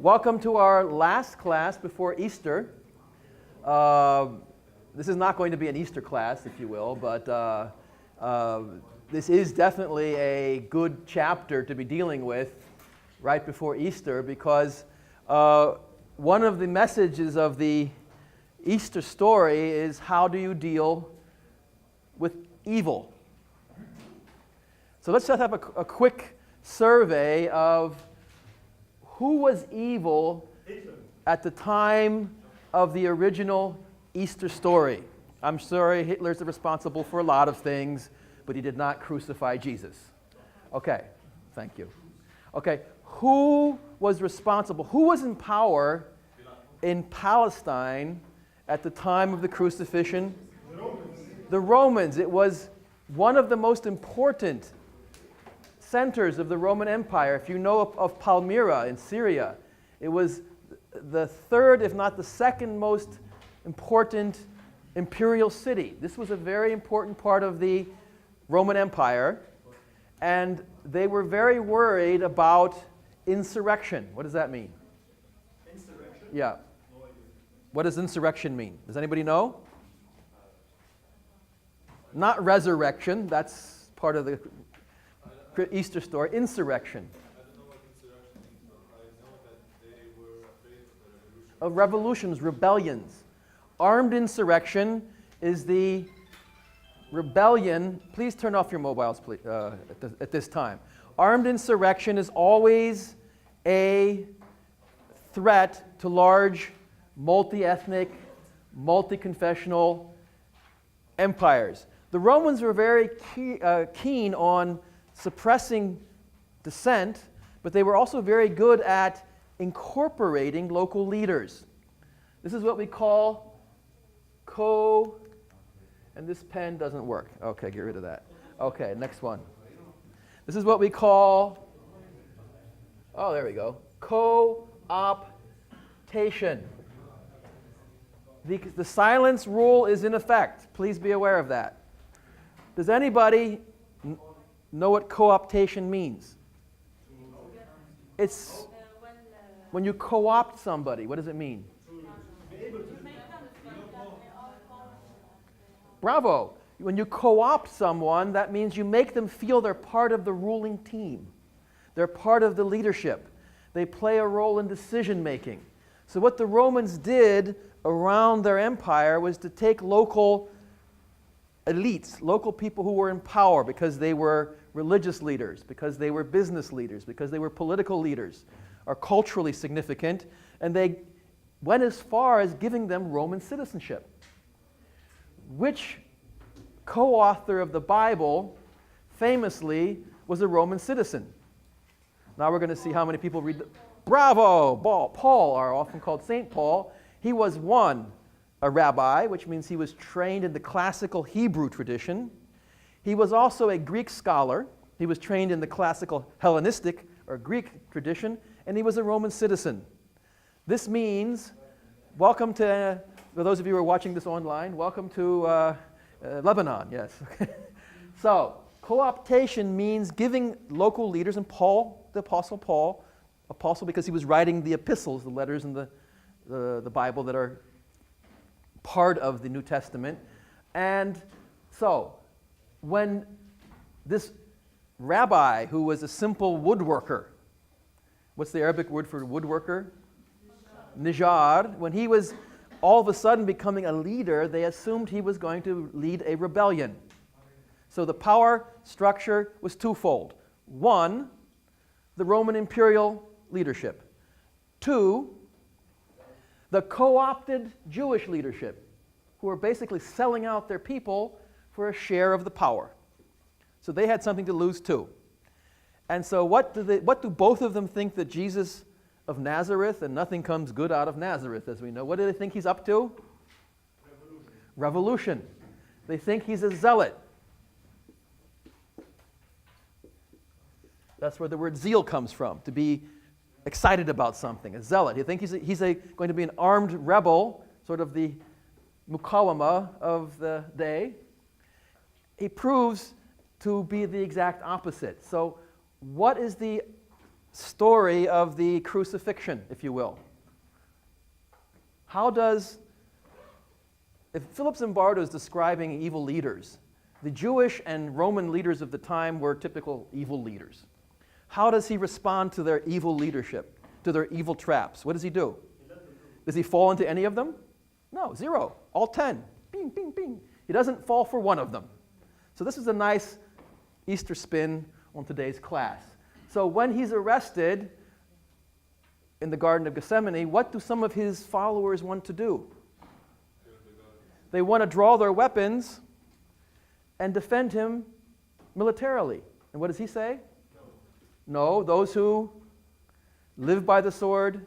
Welcome to our last class before Easter. This is not going to be an Easter class, if you will, but this is definitely a good chapter to be dealing with right before Easter, because one of the messages of the Easter story is, how do you deal with evil? So let's just have a quick survey of who was evil at the time of the original Easter story. I'm sorry, Hitler's responsible for a lot of things, but he did not crucify Jesus. Okay, thank you. Okay, who was responsible? Who was in power in Palestine at the time of the crucifixion? The Romans. The Romans. It was one of the most important centers of the Roman Empire. If you know of Palmyra in Syria, it was the third, if not the second most important imperial city. This was a very important part of the Roman Empire, and they were very worried about insurrection. What does that mean? Insurrection? Yeah. No idea. What does insurrection mean? Does anybody know? Not resurrection. That's part of the Easter story. Insurrection. I don't know what insurrection means, but I know that they were afraid of the revolution. Of revolutions, rebellions. Armed insurrection is the rebellion. Please turn off your mobiles, please, at this time. Armed insurrection is always a threat to large, multi-ethnic, multi-confessional empires. The Romans were very keen on suppressing dissent, but they were also very good at incorporating local leaders. This is what we call and this pen doesn't work. Okay, get rid of that. Okay, next one. This is what we call, oh, there we go, co-optation. The silence rule is in effect. Please be aware of that. Does anybody know what co-optation means? It's when you co-opt somebody. What does it mean? Bravo. When you co-opt someone, that means you make them feel they're part of the ruling team. They're part of the leadership. They play a role in decision making. So what the Romans did around their empire was to take local elites, local people who were in power because they were religious leaders, because they were business leaders, because they were political leaders, are culturally significant, and they went as far as giving them Roman citizenship. Which co-author of the Bible famously was a Roman citizen? Now we're going to see how many people read the... Bravo! Paul, are often called St. Paul. He was a rabbi, which means he was trained in the classical Hebrew tradition. He was also a Greek scholar. He was trained in the classical Hellenistic or Greek tradition, and he was a Roman citizen. This means, welcome to, for those of you who are watching this online, welcome to Lebanon, yes. So, co-optation means giving local leaders, and Paul, the Apostle Paul, apostle because he was writing the epistles, the letters in the Bible that are part of the New Testament. And so, when this rabbi, who was a simple woodworker, what's the Arabic word for woodworker? Najjar. When he was all of a sudden becoming a leader, they assumed he was going to lead a rebellion. So the power structure was twofold. One, the Roman imperial leadership. Two, the co-opted Jewish leadership, who were basically selling out their people for a share of the power. So they had something to lose too. And so what do both of them think that Jesus of Nazareth, and nothing comes good out of Nazareth, as we know. What do they think he's up to? Revolution. They think he's a zealot. That's where the word zeal comes from, to be excited about something, a zealot. You think he's going to be an armed rebel, sort of the mukawama of the day. He proves to be the exact opposite. So what is the story of the crucifixion, if you will. If Philip Zimbardo is describing evil leaders, the Jewish and Roman leaders of the time were typical evil leaders. How does he respond to their evil leadership, to their evil traps? What does he do? Does he fall into any of them? No, 0. All 10. Bing, bing, bing. He doesn't fall for one of them. So this is a nice Easter spin on today's class. So when he's arrested in the Garden of Gethsemane, what do some of his followers want to do? They want to draw their weapons and defend him militarily. And what does he say? No, those who live by the sword,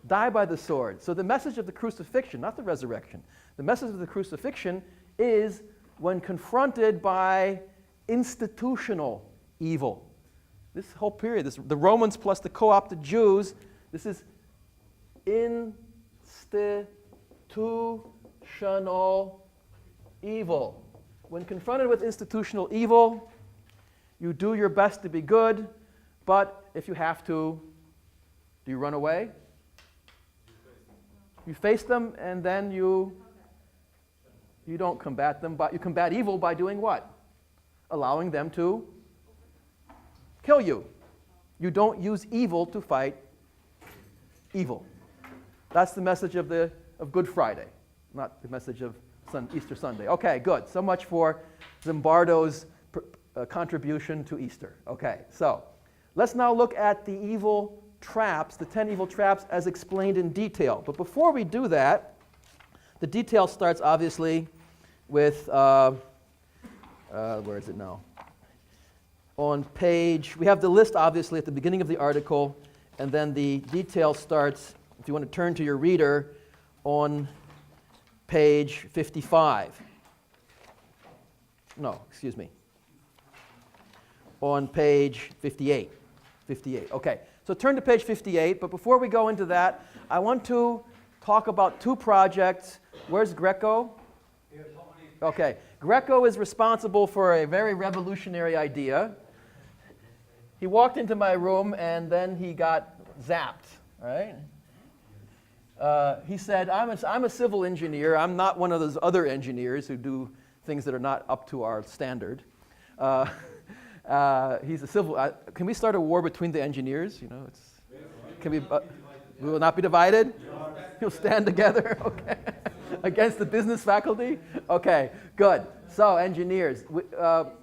die by the sword. So the message of the crucifixion, not the resurrection, the message of the crucifixion is when confronted by institutional evil. This whole period, the Romans plus the co-opted Jews, this is institutional evil. When confronted with institutional evil, you do your best to be good, but if you have to, do you run away? You face them, and then you don't combat them, but you combat evil by doing what? Allowing them to kill you. You don't use evil to fight evil. That's the message of Good Friday, not the message of Easter Sunday. Okay, good. So much for Zimbardo's contribution to Easter. Okay, so let's now look at the evil traps, the 10 evil traps as explained in detail. But before we do that, the detail starts obviously with, where is it now? On page, we have the list obviously at the beginning of the article, and then the detail starts, if you want to turn to your reader, on page 55. No, excuse me. On page 58. 58, okay. So turn to page 58, but before we go into that, I want to talk about 2 projects. Where's Greco? Okay, Greco is responsible for a very revolutionary idea. He walked into my room and then he got zapped, right? He said, I'm a civil engineer. I'm not one of those other engineers who do things that are not up to our standard. He's a civil. Can we start a war between the engineers? You know, can we? We will not be divided. You'll stand together, okay? Against the business faculty. Okay, good. So engineers,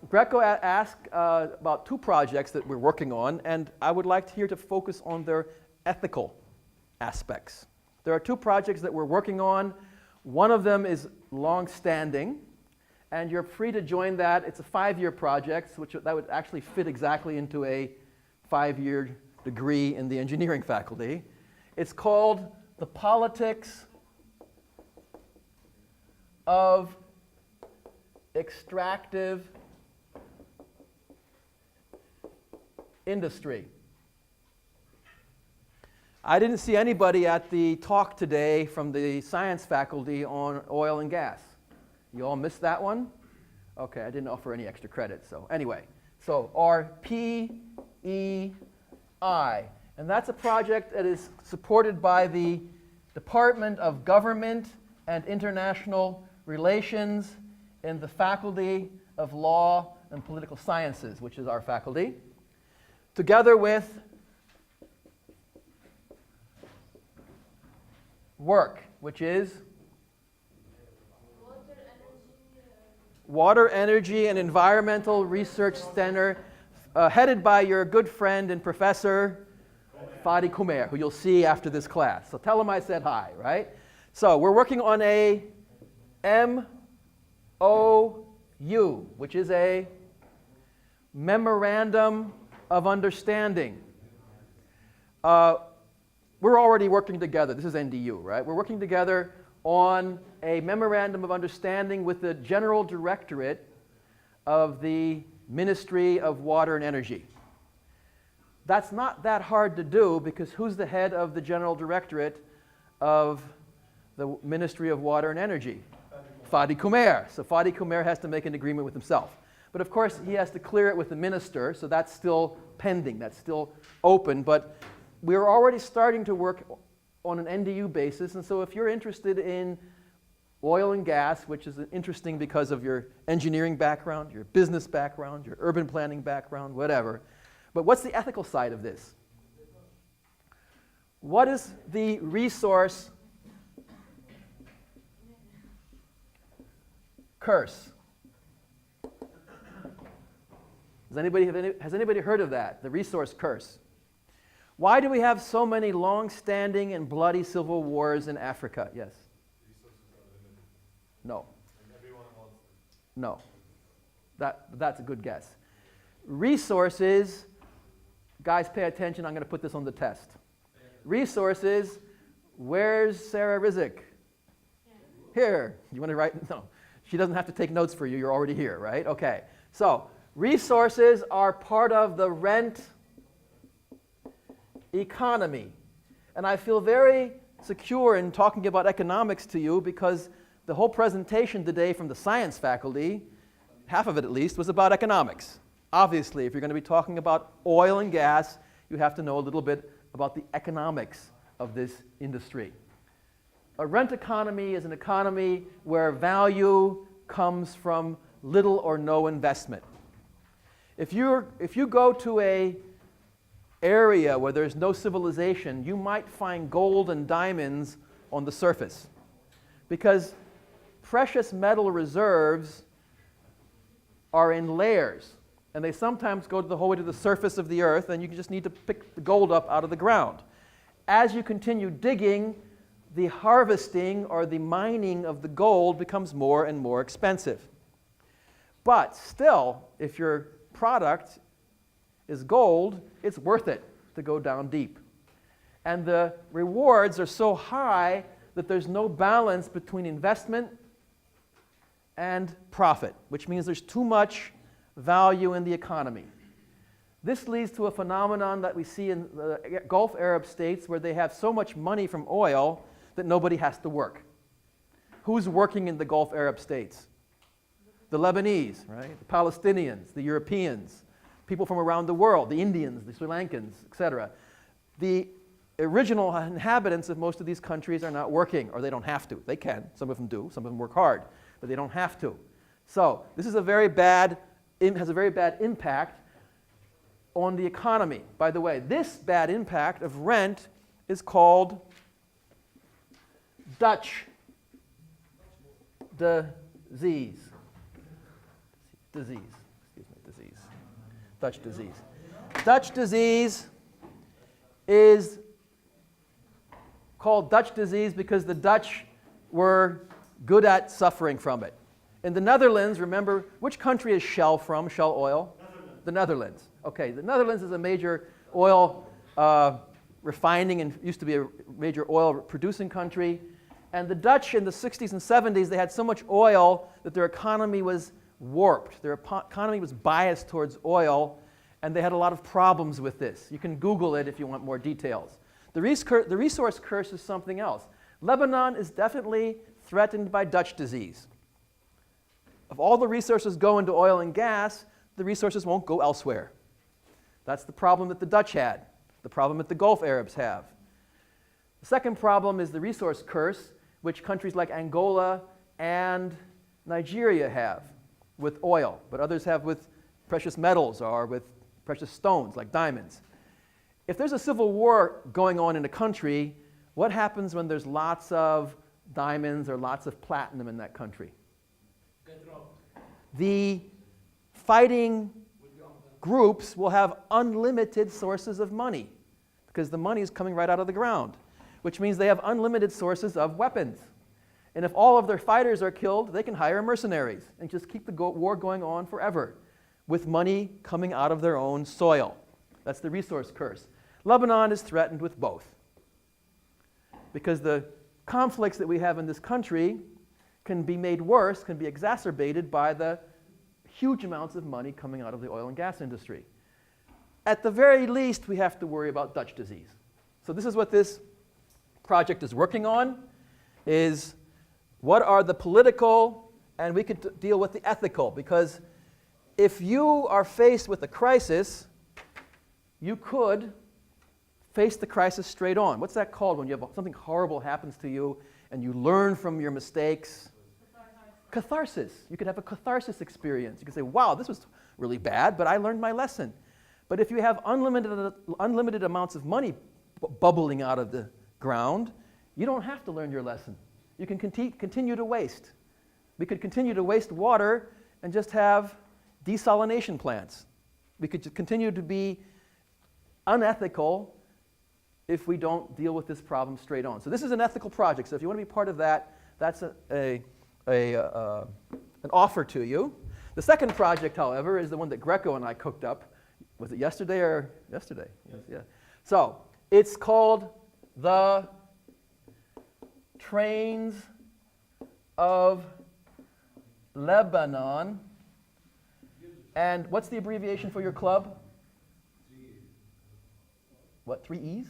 Greco asked about 2 projects that we're working on, and I would like here to focus on their ethical aspects. There are 2 projects that we're working on. One of them is long-standing, and you're free to join that. It's a 5-year project, that would actually fit exactly into a 5-year degree in the engineering faculty. It's called The Politics of Extractive Industry. I didn't see anybody at the talk today from the science faculty on oil and gas. You all missed that one? Okay, I didn't offer any extra credit. So anyway, so RPEI. And that's a project that is supported by the Department of Government and International Relations in the Faculty of Law and Political Sciences, which is our faculty, together with WORK, which is Water, Energy, and Environmental Research Center, headed by your good friend and professor, Fadi Kumer, who you'll see after this class. So tell him I said hi, right? So we're working on a MOU, which is a Memorandum of Understanding. We're already working together. This is NDU, right? We're working together on a Memorandum of Understanding with the General Directorate of the Ministry of Water and Energy. That's not that hard to do because who's the head of the General Directorate of the Ministry of Water and Energy? Fadi Kumer. So Fadi Kumer has to make an agreement with himself. But of course, he has to clear it with the minister, so that's still pending. That's still open. But we're already starting to work on an NDU basis. And so if you're interested in oil and gas, which is interesting because of your engineering background, your business background, your urban planning background, whatever. But what's the ethical side of this? What is the resource curse? Has anybody heard of that? The resource curse. Why do we have so many long-standing and bloody civil wars in Africa? Yes? Resources are limited. No. And everyone wants them. No. That's a good guess. Resources, guys, pay attention. I'm going to put this on the test. Resources, where's Sarah Rizek? Here. You want to write? No. She doesn't have to take notes for you. You're already here, right? Okay. So, resources are part of the rent economy. And I feel very secure in talking about economics to you because the whole presentation today from the science faculty, half of it at least, was about economics. Obviously, if you're going to be talking about oil and gas, you have to know a little bit about the economics of this industry. A rent economy is an economy where value comes from little or no investment. If you go to an area where there's no civilization, you might find gold and diamonds on the surface. Because precious metal reserves are in layers. And they sometimes go the whole way to the surface of the earth, and you just need to pick the gold up out of the ground. As you continue digging, the harvesting or the mining of the gold becomes more and more expensive. But still, if your product is gold, it's worth it to go down deep. And the rewards are so high that there's no balance between investment and profit, which means there's too much value in the economy. This leads to a phenomenon that we see in the Gulf Arab states where they have so much money from oil that nobody has to work. Who's working in the Gulf Arab states? The Lebanese, right? The Palestinians, the Europeans, people from around the world, the Indians, the Sri Lankans, etc. The original inhabitants of most of these countries are not working, or they don't have to. They can. Some of them do. Some of them work hard, but they don't have to. So this is has a very bad impact on the economy. By the way, this bad impact of rent is called Dutch disease. Dutch disease. Dutch disease is called Dutch disease because the Dutch were good at suffering from it. In the Netherlands, remember, which country is Shell from, Shell oil? Netherlands. The Netherlands. Okay, the Netherlands is a major oil refining and used to be a major oil producing country. And the Dutch in the 60s and 70s, they had so much oil that their economy was warped. Their economy was biased towards oil, and they had a lot of problems with this. You can Google it if you want more details. The resource curse is something else. Lebanon is definitely threatened by Dutch disease. If all the resources go into oil and gas, the resources won't go elsewhere. That's the problem that the Dutch had, the problem that the Gulf Arabs have. The second problem is the resource curse, which countries like Angola and Nigeria have with oil, but others have with precious metals or with precious stones like diamonds. If there's a civil war going on in a country, what happens when there's lots of diamonds or lots of platinum in that country? The fighting groups will have unlimited sources of money because the money is coming right out of the ground, which means they have unlimited sources of weapons. And if all of their fighters are killed, they can hire mercenaries and just keep the war going on forever with money coming out of their own soil. That's the resource curse. Lebanon is threatened with both because the conflicts that we have in this country can be made worse, can be exacerbated by the huge amounts of money coming out of the oil and gas industry. At the very least, we have to worry about Dutch disease. So this is what this project is working on, is what are the political, and we could deal with the ethical, because if you are faced with a crisis, you could face the crisis straight on. What's that called when you have something horrible happens to you and you learn from your mistakes? Catharsis. You could have a catharsis experience. You could say, wow, this was really bad, but I learned my lesson. But if you have unlimited amounts of money bubbling out of the ground, you don't have to learn your lesson. You can continue to waste. We could continue to waste water and just have desalination plants. We could continue to be unethical if we don't deal with this problem straight on. So this is an ethical project. So if you want to be part of that, that's an offer to you. The second project, however, is the one that Greco and I cooked up. Was it yesterday or yesterday? Yes. Yeah. So it's called the Trains of Lebanon. And what's the abbreviation for your club? What, 3 E's?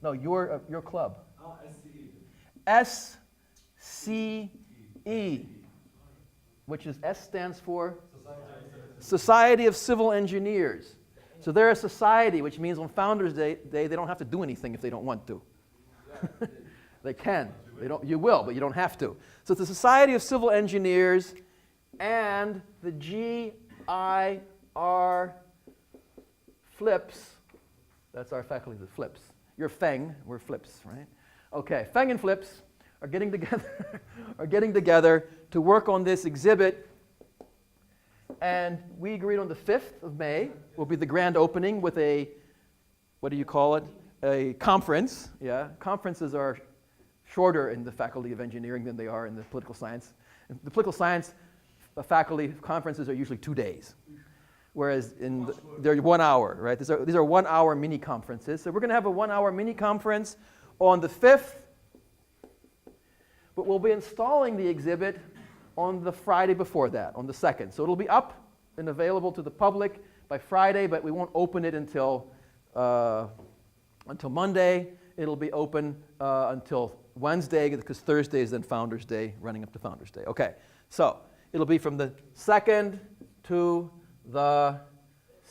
No, your club. SCE, which is S stands for Society of Civil Engineers. So they're a society, which means on Founders Day, they don't have to do anything if they don't want to. They can. You will, but you don't have to. So it's the Society of Civil Engineers and the GIR Flips. That's our faculty, the Flips. You're Feng, we're Flips, right? Okay, Feng and Flips are getting together to work on this exhibit. And we agreed on the 5th of May will be the grand opening with a, what do you call it? A conference. Yeah, conferences are shorter in the Faculty of Engineering than they are in the political science. In the political science faculty conferences are usually 2 days, whereas they're 1 hour, right? These are 1 hour mini conferences. So we're going to have a 1 hour mini conference on the 5th, but we'll be installing the exhibit on the Friday before that, on the 2nd. So it'll be up and available to the public by Friday, but we won't open it until Monday. It'll be open until Wednesday, because Thursday is then Founders Day, running up to Founders Day. Okay, so it'll be from the 2nd to the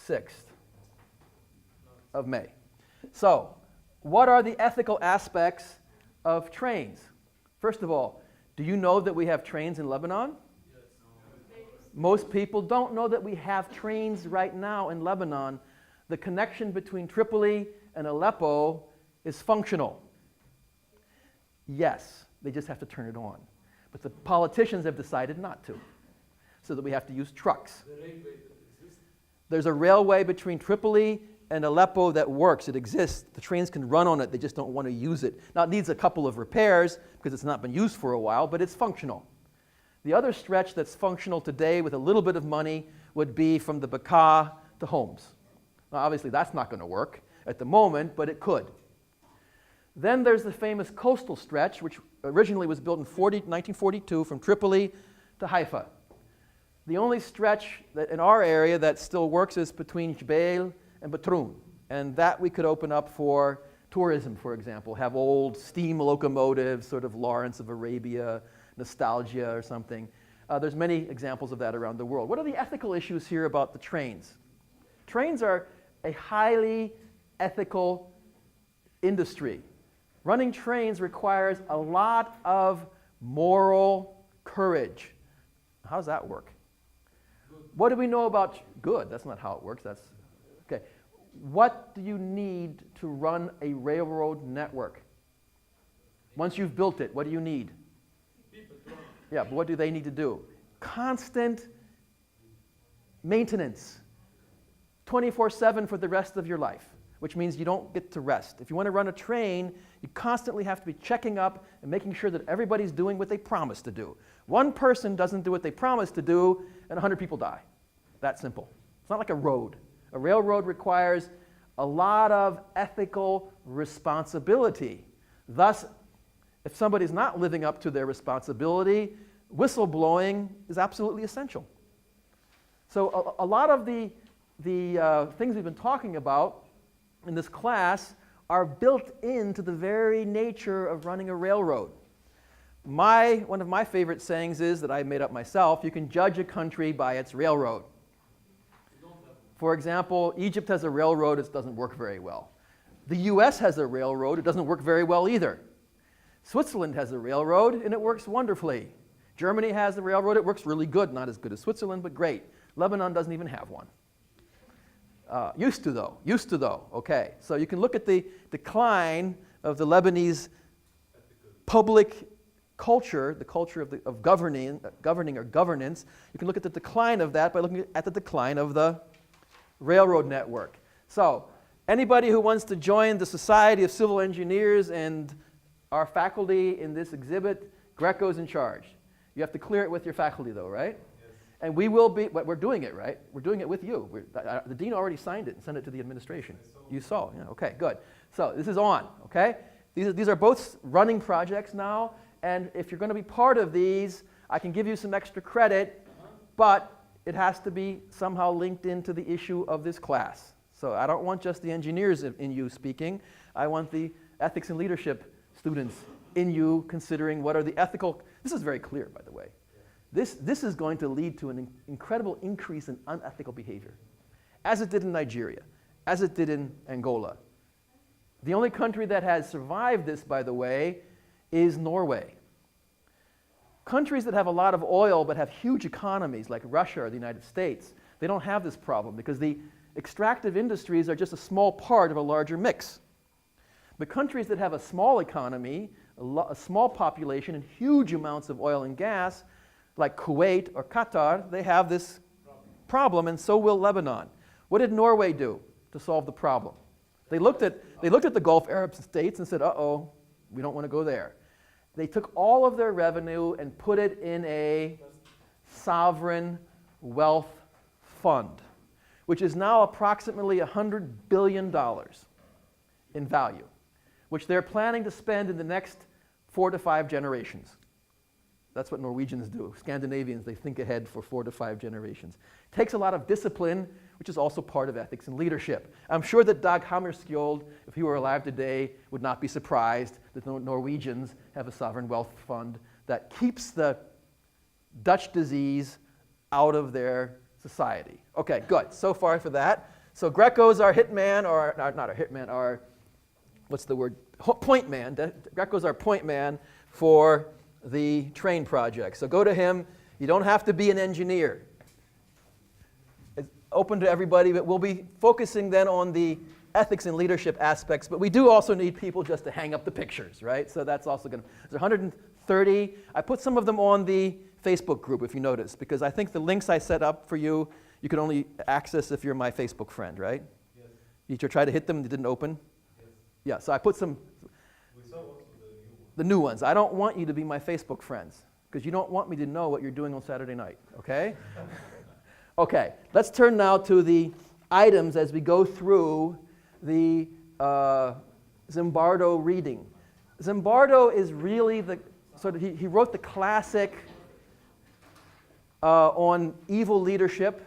6th of May. So what are the ethical aspects of trains? First of all, do you know that we have trains in Lebanon? Yes. Most people don't know that we have trains right now in Lebanon. The connection between Tripoli and Aleppo is functional. Yes, they just have to turn it on. But the politicians have decided not to, so that we have to use trucks. There's a railway between Tripoli and Aleppo that works. It exists. The trains can run on it. They just don't want to use it. Now, it needs a couple of repairs because it's not been used for a while, but it's functional. The other stretch that's functional today with a little bit of money would be from the Bekaa to Homs. Now, obviously, that's not going to work at the moment, but it could. Then there's the famous coastal stretch, which originally was built in 1942 from Tripoli to Haifa. The only stretch that in our area that still works is between Jbeil and Batroun, and that we could open up for tourism, for example, have old steam locomotives, sort of Lawrence of Arabia, nostalgia or something. There's many examples of that around the world. What are the ethical issues here about the trains? Trains are a highly ethical industry. Running trains requires a lot of moral courage. How does that work? What do we know about good? That's not how it works. That's okay. What do you need to run a railroad network? Once you've built it, what do you need? Yeah, but what do they need to do? Constant maintenance. 24/7 for the rest of your life, which means you don't get to rest. If you want to run a train, you constantly have to be checking up and making sure that everybody's doing what they promised to do. One person doesn't do what they promised to do, and 100 people die. That simple. It's not like a road. A railroad requires a lot of ethical responsibility. Thus, if somebody's not living up to their responsibility, whistleblowing is absolutely essential. So a lot of the things we've been talking about in this class are built into the very nature of running a railroad. One of my favorite sayings is, that I made up myself, you can judge a country by its railroad. For example, Egypt has a railroad, it doesn't work very well. The US has a railroad, it doesn't work very well either. Switzerland has a railroad, and it works wonderfully. Germany has a railroad, it works really good, not as good as Switzerland, but great. Lebanon doesn't even have one. Used to though, okay. So you can look at the decline of the Lebanese public culture, the culture of governing or governance. You can look at the decline of that by looking at the decline of the railroad network. So anybody who wants to join the Society of Civil Engineers and our faculty in this exhibit, Greco's in charge. You have to clear it with your faculty though, right? Yes. And we will be, we're doing it, right? We're doing it with you. The dean already signed it and sent it to the administration. You saw, yeah, okay, good. So this is on, okay? These are both running projects now, and if you're going to be part of these, I can give you some extra credit, but it has to be somehow linked into the issue of this class. So I don't want just the engineers in you speaking. I want the ethics and leadership students in you considering what are the ethical. This is very clear, by the way. This is going to lead to an incredible increase in unethical behavior, as it did in Nigeria, as it did in Angola. The only country that has survived this, by the way, is Norway. Countries that have a lot of oil but have huge economies, like Russia or the United States, they don't have this problem because the extractive industries are just a small part of a larger mix. But countries that have a small economy, a small population, and huge amounts of oil and gas, like Kuwait or Qatar, they have this problem, and so will Lebanon. What did Norway do to solve the problem? They looked at the Gulf Arab states and said, uh-oh, we don't want to go there. They took all of their revenue and put it in a sovereign wealth fund, which is now approximately $100 billion in value, which they're planning to spend in the next 4 to 5 generations. That's what Norwegians do. Scandinavians, they think ahead for 4 to 5 generations. It takes a lot of discipline, which is also part of ethics and leadership. I'm sure that Dag Hammarskjöld, if he were alive today, would not be surprised that the Norwegians have a sovereign wealth fund that keeps the Dutch disease out of their society. Okay, good. So far for that. So Greco's our hitman, or not our hitman, our, what's the word? Point man. Greco's our point man for the train project. So go to him. You don't have to be an engineer. It's open to everybody, but we'll be focusing then on the ethics and leadership aspects, but we do also need people just to hang up the pictures, right? So that's also going to, there's 130. I put some of them on the Facebook group, if you notice, because I think the links I set up for you, you can only access if you're my Facebook friend, right? Yes. You try to hit them, they didn't open? Yes. Yeah, so I put some. We saw also the new ones. I don't want you to be my Facebook friends, because you don't want me to know what you're doing on Saturday night, okay? Okay, let's turn now to the items as we go through the Zimbardo reading. Zimbardo is really he wrote the classic on evil leadership,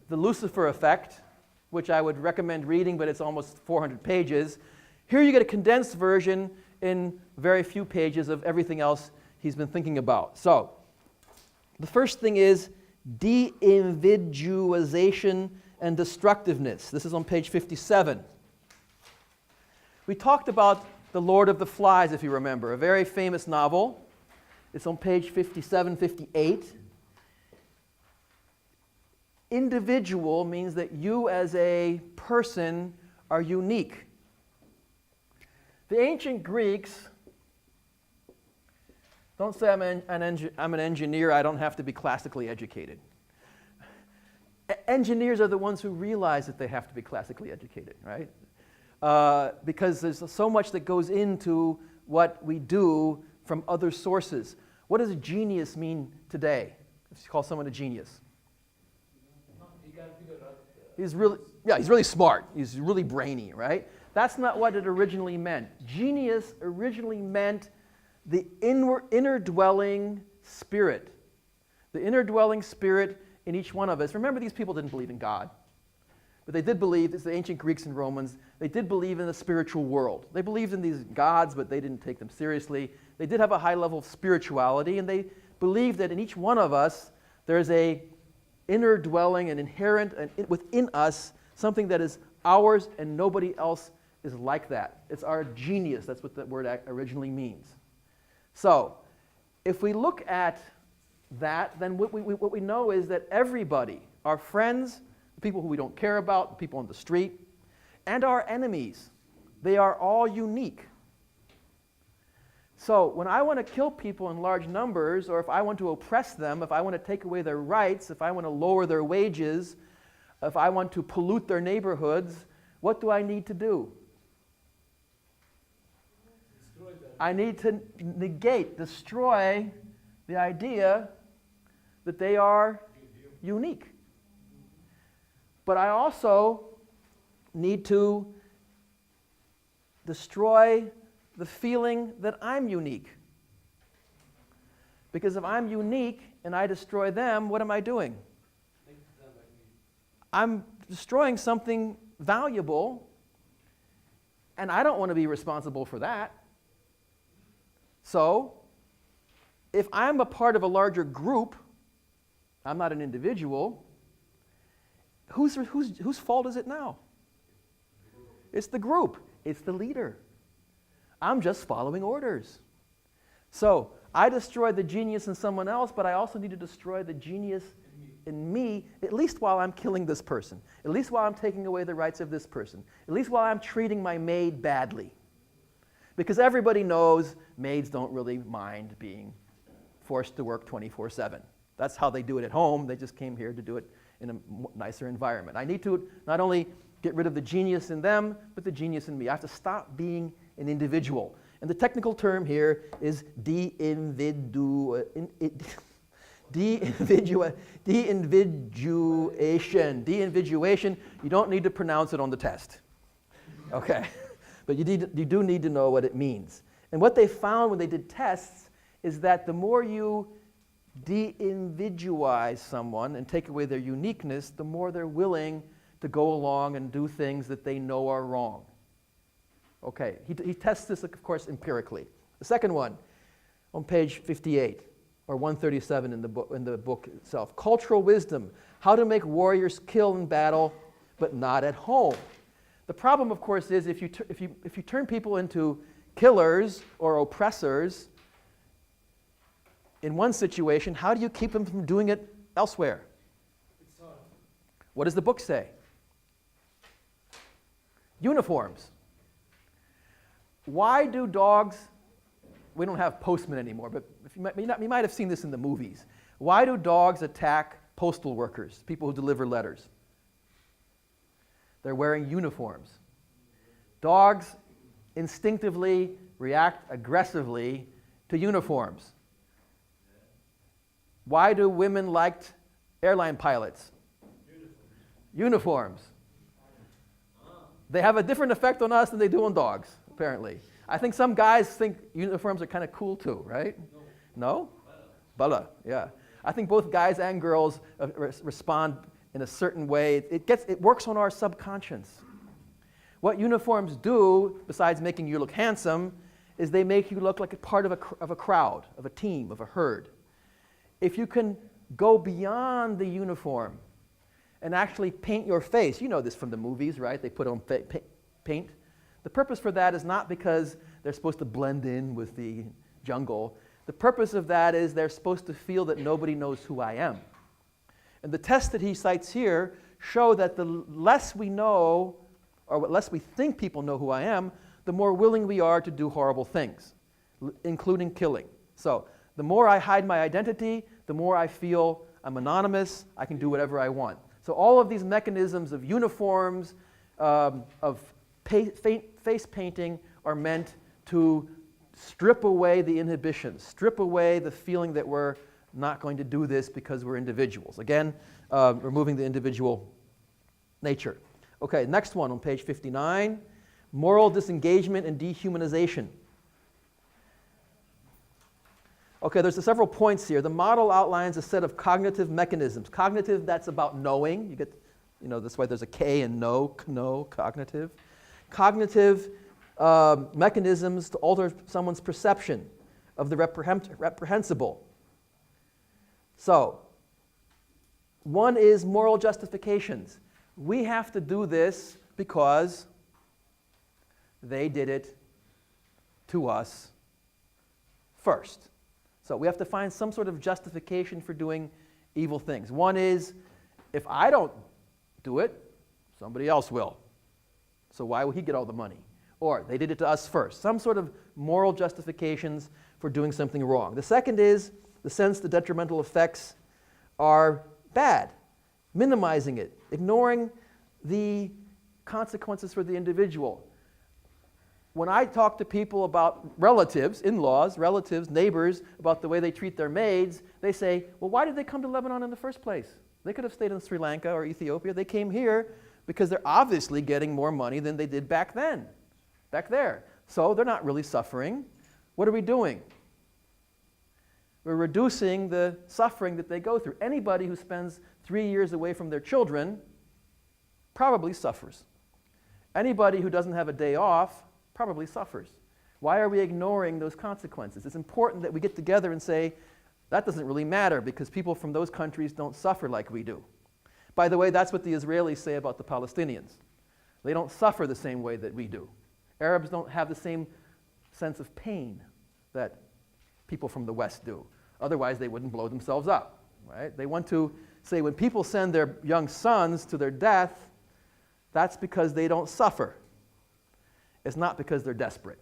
The Lucifer Effect, which I would recommend reading, but it's almost 400 pages. Here you get a condensed version in very few pages of everything else he's been thinking about. So, the first thing is de-individualization and destructiveness. This is on page 57. We talked about The Lord of the Flies, if you remember, a very famous novel. It's on page 57, 58. Individual means that you as a person are unique. The ancient Greeks, don't say I'm an engineer, I don't have to be classically educated. Engineers are the ones who realize that they have to be classically educated, right? Because there's so much that goes into what we do from other sources. What does a genius mean today? If you call someone a genius. He's really smart. He's really brainy, right? That's not what it originally meant. Genius originally meant the inner dwelling spirit. The inner dwelling spirit in each one of us. Remember, these people didn't believe in God. But they did believe, it's the ancient Greeks and Romans, they did believe in a spiritual world. They believed in these gods, but they didn't take them seriously. They did have a high level of spirituality, and they believed that in each one of us, there's a inner dwelling and inherent and within us something that is ours and nobody else is like that. It's our genius. That's what the word originally means. So, if we look at that, then what we know is that everybody, our friends, the people who we don't care about, the people on the street, and our enemies, they are all unique. So when I want to kill people in large numbers, or if I want to oppress them, if I want to take away their rights, if I want to lower their wages, if I want to pollute their neighborhoods, what do I need to do? I need to negate, destroy the idea that they are unique. But I also need to destroy the feeling that I'm unique. Because if I'm unique and I destroy them, what am I doing? I'm destroying something valuable, and I don't want to be responsible for that. So, if I'm a part of a larger group, I'm not an individual, whose fault is it now? It's the group. It's the leader. I'm just following orders. So, I destroyed the genius in someone else, but I also need to destroy the genius in me, at least while I'm killing this person, at least while I'm taking away the rights of this person, at least while I'm treating my maid badly. Because everybody knows maids don't really mind being forced to work 24/7. That's how they do it at home. They just came here to do it in a nicer environment. I need to not only get rid of the genius in them, but the genius in me. I have to stop being an individual. And the technical term here is de-individuation. De-individuation. You don't need to pronounce it on the test. Okay. But you do need to know what it means. And what they found when they did tests is that the more you de-individualize someone and take away their uniqueness, the more they're willing to go along and do things that they know are wrong. Okay, he tests this, of course, empirically. The second one, on page 58, or 137 in the book itself. Cultural wisdom, how to make warriors kill in battle, but not at home. The problem, of course, is if you turn people into killers or oppressors in one situation, how do you keep them from doing it elsewhere? What does the book say? Uniforms. Why do dogs, we don't have postmen anymore, but you might have seen this in the movies. Why do dogs attack postal workers, people who deliver letters? They're wearing uniforms. Dogs instinctively react aggressively to uniforms. Why do women like airline pilots? Uniforms. They have a different effect on us than they do on dogs, apparently. I think some guys think uniforms are kind of cool too, right? No? Bala, yeah. I think both guys and girls respond in a certain way. It works on our subconscious. What uniforms do, besides making you look handsome, is they make you look like a part of a crowd, of a team, of a herd. If you can go beyond the uniform and actually paint your face, you know this from the movies, right? They put on paint. The purpose for that is not because they're supposed to blend in with the jungle. The purpose of that is they're supposed to feel that nobody knows who I am. And the tests that he cites here show that the less we know, or less we think people know who I am, the more willing we are to do horrible things, including killing. So the more I hide my identity, the more I feel I'm anonymous, I can do whatever I want. So all of these mechanisms of uniforms, of face painting are meant to strip away the inhibitions, strip away the feeling that we're not going to do this because we're individuals. Again, removing the individual nature. Okay, next one on page 59, moral disengagement and dehumanization. Okay, there's several points here. The model outlines a set of cognitive mechanisms. Cognitive, that's about knowing. You get That's why there's a K in no, cognitive. Cognitive mechanisms to alter someone's perception of the reprehensible. So, one is moral justifications. We have to do this because they did it to us first. So we have to find some sort of justification for doing evil things. One is, if I don't do it, somebody else will. So why will he get all the money? Or they did it to us first. Some sort of moral justifications for doing something wrong. The second is the sense the detrimental effects are bad, minimizing it, ignoring the consequences for the individual. When I talk to people about relatives, in-laws, relatives, neighbors, about the way they treat their maids, they say, well, why did they come to Lebanon in the first place? They could have stayed in Sri Lanka or Ethiopia. They came here because they're obviously getting more money than they did back there. So they're not really suffering. What are we doing? We're reducing the suffering that they go through. Anybody who spends 3 years away from their children probably suffers. Anybody who doesn't have a day off probably suffers. Why are we ignoring those consequences? It's important that we get together and say, that doesn't really matter because people from those countries don't suffer like we do. By the way, that's what the Israelis say about the Palestinians. They don't suffer the same way that we do. Arabs don't have the same sense of pain that people from the West do. Otherwise, they wouldn't blow themselves up, right? They want to say when people send their young sons to their death, that's because they don't suffer. It's not because they're desperate.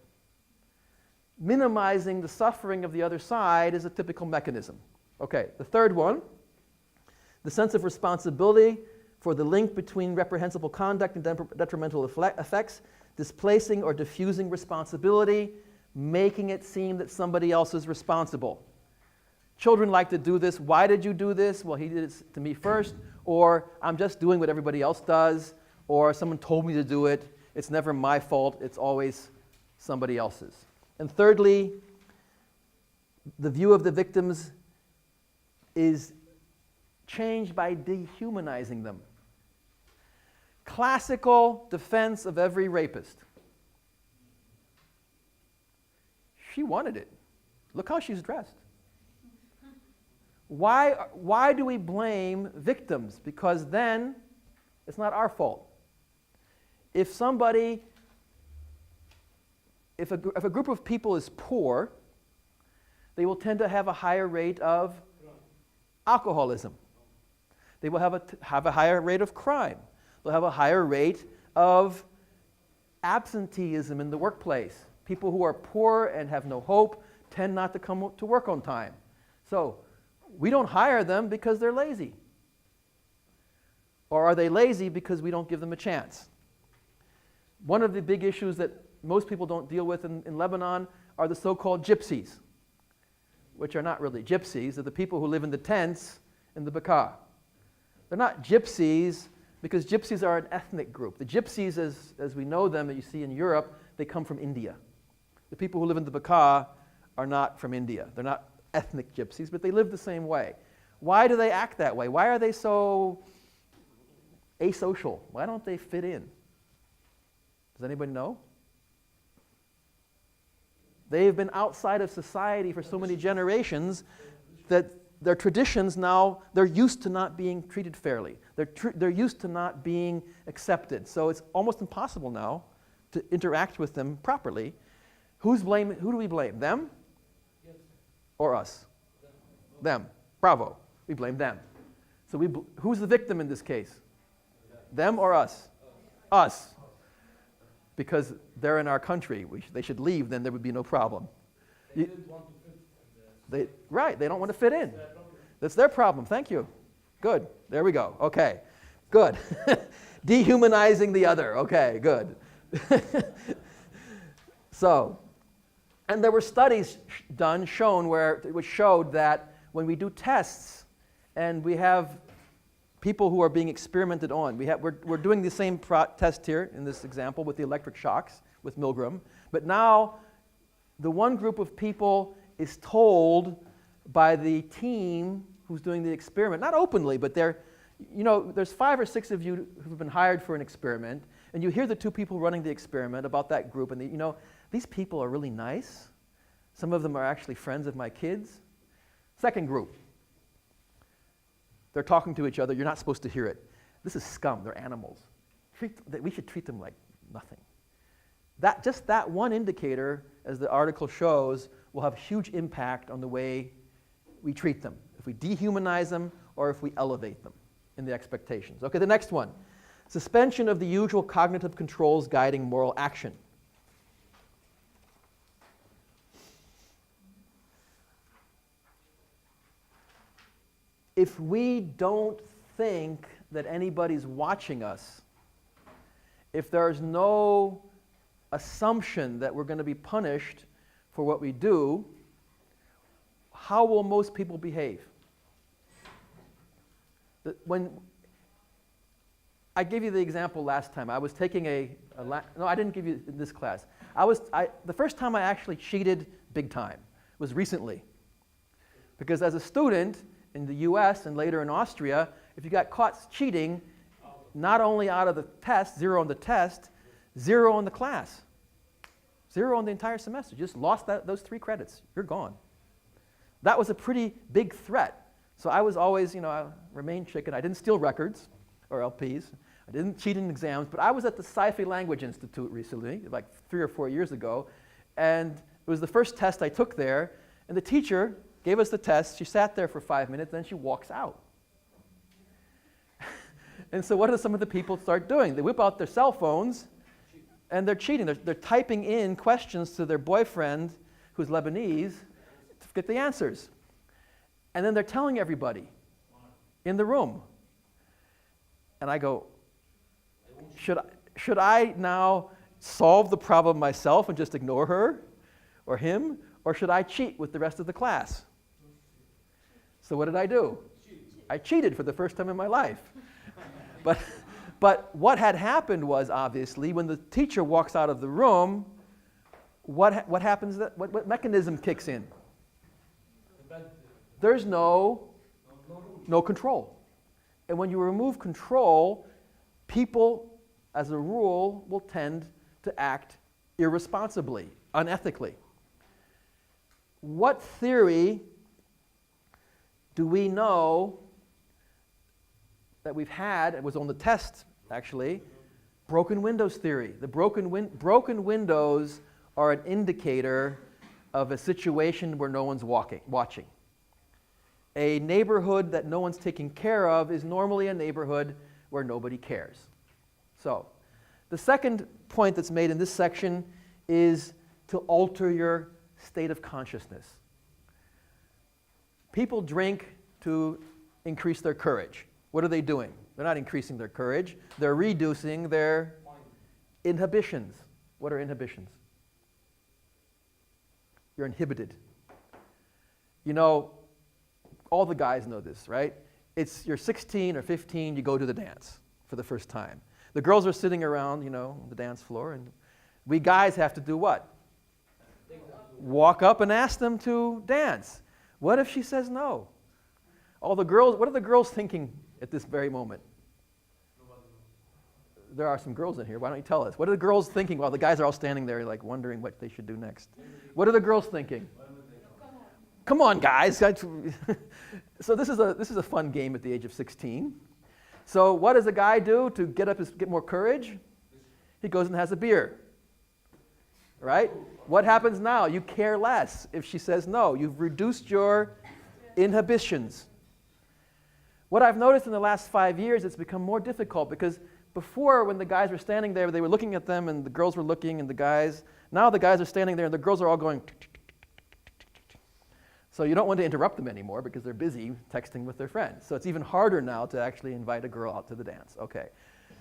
Minimizing the suffering of the other side is a typical mechanism. Okay, the third one, the sense of responsibility for the link between reprehensible conduct and detrimental effects, displacing or diffusing responsibility, making it seem that somebody else is responsible. Children like to do this. Why did you do this? Well, he did it to me first. Or I'm just doing what everybody else does. Or someone told me to do it. It's never my fault. It's always somebody else's. And thirdly, the view of the victims is changed by dehumanizing them. Classical defense of every rapist. She wanted it. Look how she's dressed. Why do we blame victims? Because then it's not our fault. If a group of people is poor, they will tend to have a higher rate of alcoholism. They will have a higher rate of crime. They'll have a higher rate of absenteeism in the workplace. People who are poor and have no hope tend not to come to work on time. So we don't hire them because they're lazy. Or are they lazy because we don't give them a chance? One of the big issues that most people don't deal with in Lebanon are the so-called gypsies, which are not really gypsies. They're the people who live in the tents in the Bekaa. They're not gypsies because gypsies are an ethnic group. The gypsies, as we know them, that you see in Europe, they come from India. The people who live in the Bekaa are not from India. They're not ethnic gypsies, but they live the same way. Why do they act that way? Why are they so asocial? Why don't they fit in? Does anybody know? They've been outside of society for so many generations that their traditions now, they're used to not being treated fairly. They're used to not being accepted. So it's almost impossible now to interact with them properly. Who do we blame? Them? Or us? Them. Bravo. We blame them. So who's the victim in this case? Them or us? Us. Because they're in our country. They should leave, then there would be no problem. They didn't want to fit in there. Right, they don't want to fit in. That's their problem. Thank you. Good. There we go. Okay. Good. Dehumanizing the other. Okay, good. So, and there were studies which showed that when we do tests and we have people who are being experimented on, we're doing the same test here in this example with the electric shocks with Milgram, but now the one group of people is told by the team who's doing the experiment, not openly, but You know, there's 5 or 6 of you who've been hired for an experiment, and you hear the 2 people running the experiment about that group, and you know, these people are really nice. Some of them are actually friends of my kids. Second group, they're talking to each other. You're not supposed to hear it. This is scum. They're animals. We should treat them like nothing. Just that one indicator, as the article shows, will have huge impact on the way we treat them, if we dehumanize them or if we elevate them in the expectations. Okay, the next one. Suspension of the usual cognitive controls guiding moral action. If we don't think that anybody's watching us, if there's no assumption that we're going to be punished for what we do, how will most people behave? When I gave you the example last time, I was taking no, I didn't give you in this class. The first time I actually cheated big time was recently. Because as a student in the US and later in Austria, if you got caught cheating, not only out of the test, 0 on the test, 0 on the class. 0 on the entire semester. You just lost those 3 credits. You're gone. That was a pretty big threat. So I was always, I remained chicken. I didn't steal records or LPs. I didn't cheat in exams, but I was at the Sci-Fi Language Institute recently, like 3 or 4 years ago, and it was the first test I took there, and the teacher gave us the test. She sat there for 5 minutes, then she walks out. And so what do some of the people start doing? They whip out their cell phones, and they're cheating. They're typing in questions to their boyfriend, who's Lebanese, to get the answers. And then they're telling everybody in the room. And I go, should I now solve the problem myself and just ignore her or him? Or should I cheat with the rest of the class? So what did I do? I cheated for the first time in my life. But what had happened was, obviously, when the teacher walks out of the room, what happens? What mechanism kicks in? There's no control. And when you remove control, people, as a rule, will tend to act irresponsibly, unethically. What theory do we know that we've had? It was on the test, actually. Broken windows theory. The broken windows are an indicator of a situation where no one's watching. A neighborhood that no one's taking care of is normally a neighborhood where nobody cares. So, the second point that's made in this section is to alter your state of consciousness. People drink to increase their courage. What are they doing? They're not increasing their courage. They're reducing their inhibitions. What are inhibitions? You're inhibited. All the guys know this, right? You're 16 or 15, you go to the dance for the first time. The girls are sitting around, the dance floor, and we guys have to do what? Walk up and ask them to dance. What if she says no? All the girls, what are the girls thinking at this very moment? There are some girls in here. Why don't you tell us? What are the girls thinking while the guys are all standing there, like wondering what they should do next? What are the girls thinking? Come on, guys. So this is a fun game at the age of 16. So what does a guy do to get more courage? He goes and has a beer. Right? What happens now? You care less if she says no. You've reduced your inhibitions. What I've noticed in the last 5 years, it's become more difficult because before, when the guys were standing there, they were looking at them and the girls were looking and the guys. Now the guys are standing there and the girls are all going. So you don't want to interrupt them anymore because they're busy texting with their friends. So it's even harder now to actually invite a girl out to the dance. Okay.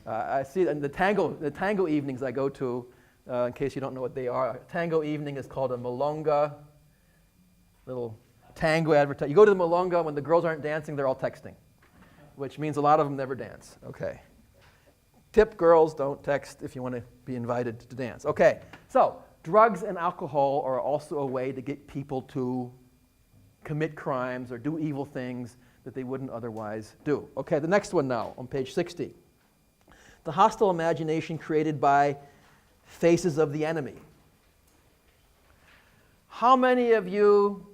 I see in the tango evenings I go to, in case you don't know what they are, tango evening is called a milonga, little tango advertising. You go to the milonga, when the girls aren't dancing, they're all texting, which means a lot of them never dance. Okay. Tip: girls, don't text if you want to be invited to dance. Okay. So drugs and alcohol are also a way to get people to commit crimes or do evil things that they wouldn't otherwise do. Okay, the next one now on page 60. The hostile imagination created by faces of the enemy. How many of you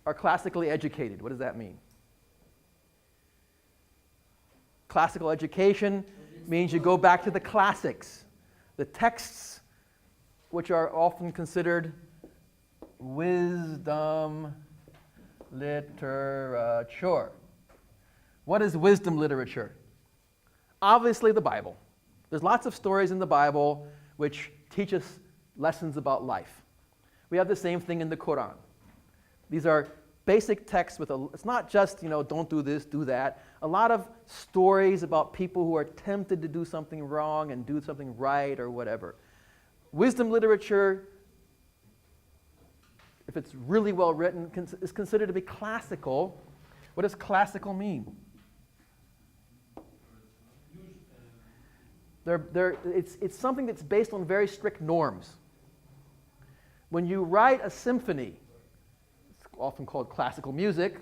are classically educated? What does that mean? Classical education means you go back to the classics, the texts which are often considered wisdom literature. What is wisdom literature? Obviously the Bible. There's lots of stories in the Bible which teach us lessons about life. We have the same thing in the Quran. These are basic texts with it's not just, don't do this, do that. A lot of stories about people who are tempted to do something wrong and do something right or whatever. Wisdom literature, if it's really well written, is considered to be classical. What does classical mean? It's something that's based on very strict norms. When you write a symphony, it's often called classical music,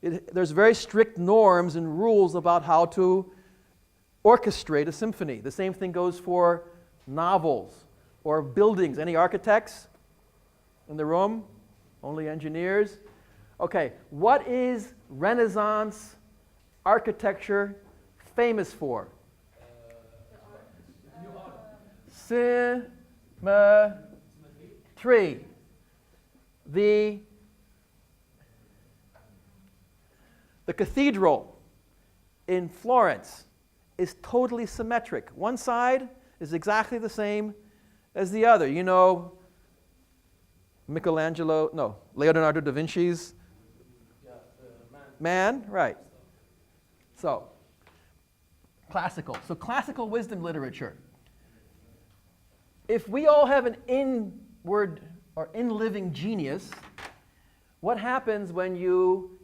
there's very strict norms and rules about how to orchestrate a symphony. The same thing goes for novels or buildings. Any architects in the room? Only engineers? Okay, what is Renaissance architecture famous for? Symmetry. The cathedral in Florence is totally symmetric. One side is exactly the same as the other. Leonardo da Vinci's Man, right. So, classical. So classical wisdom literature. If we all have an inward or in-living genius, what happens when you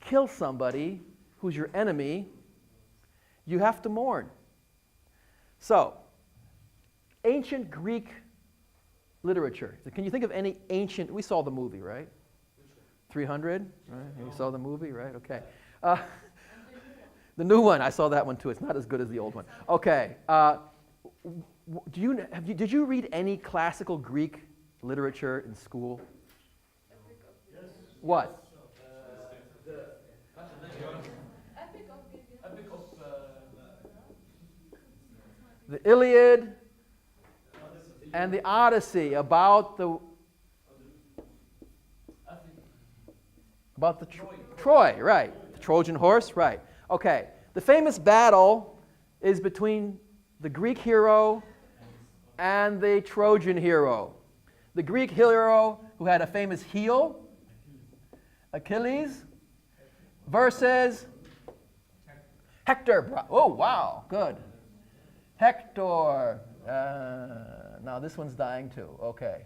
kill somebody who's your enemy? You have to mourn. So, ancient Greek literature. Can you think of any ancient, we saw the movie, right? 300, right? You saw the movie, right? Okay. The new one, I saw that one too. It's not as good as the old one. Okay. Did you read any classical Greek literature in school? Yes. What? The Iliad and the Odyssey about the Troy, right? The Trojan horse, right? Okay. The famous battle is between the Greek hero and the Trojan hero. The Greek hero, who had a famous heel, Achilles, versus Hector. Oh, wow, good. Hector. Now this one's dying too. Okay.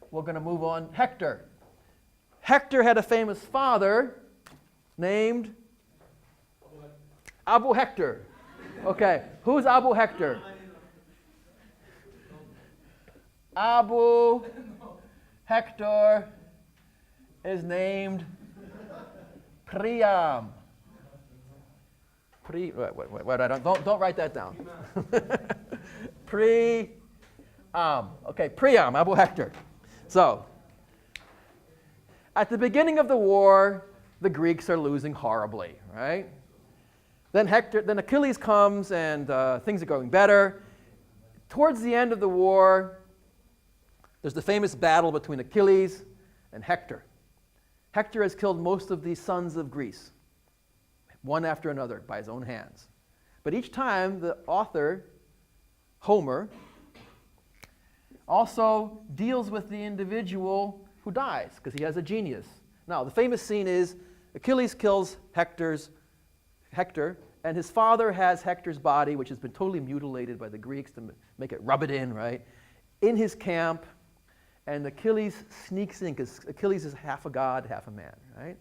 We're going to move on. Hector. Hector had a famous father named Abu Hector. Okay. Who's Abu Hector? Abu Hector is named Priam. Wait, don't write that down. Priam. Okay, Priam, Abu Hector. So, at the beginning of the war, the Greeks are losing horribly, right? Then Achilles comes and things are going better. Towards the end of the war, there's the famous battle between Achilles and Hector. Hector has killed most of the sons of Greece, one after another, by his own hands. But each time, the author, Homer, also deals with the individual who dies, because he has a genius. Now, the famous scene is Achilles kills Hector, and his father has Hector's body, which has been totally mutilated by the Greeks to rub it in, right, in his camp. And Achilles sneaks in, because Achilles is half a god, half a man, right?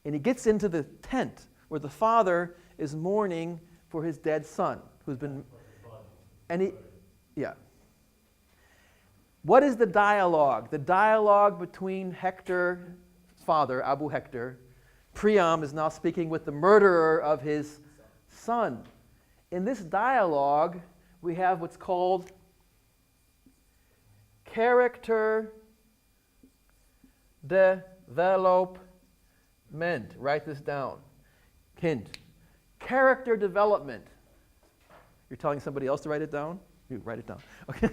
And he gets into the tent where the father is mourning for his dead son, who's been, What is the dialogue? The dialogue between Hector's father, Abu Hector, Priam is now speaking with the murderer of his son. In this dialogue, we have what's called character development. Write this down. Hint. Character development. You're telling somebody else to write it down? You write it down. Okay.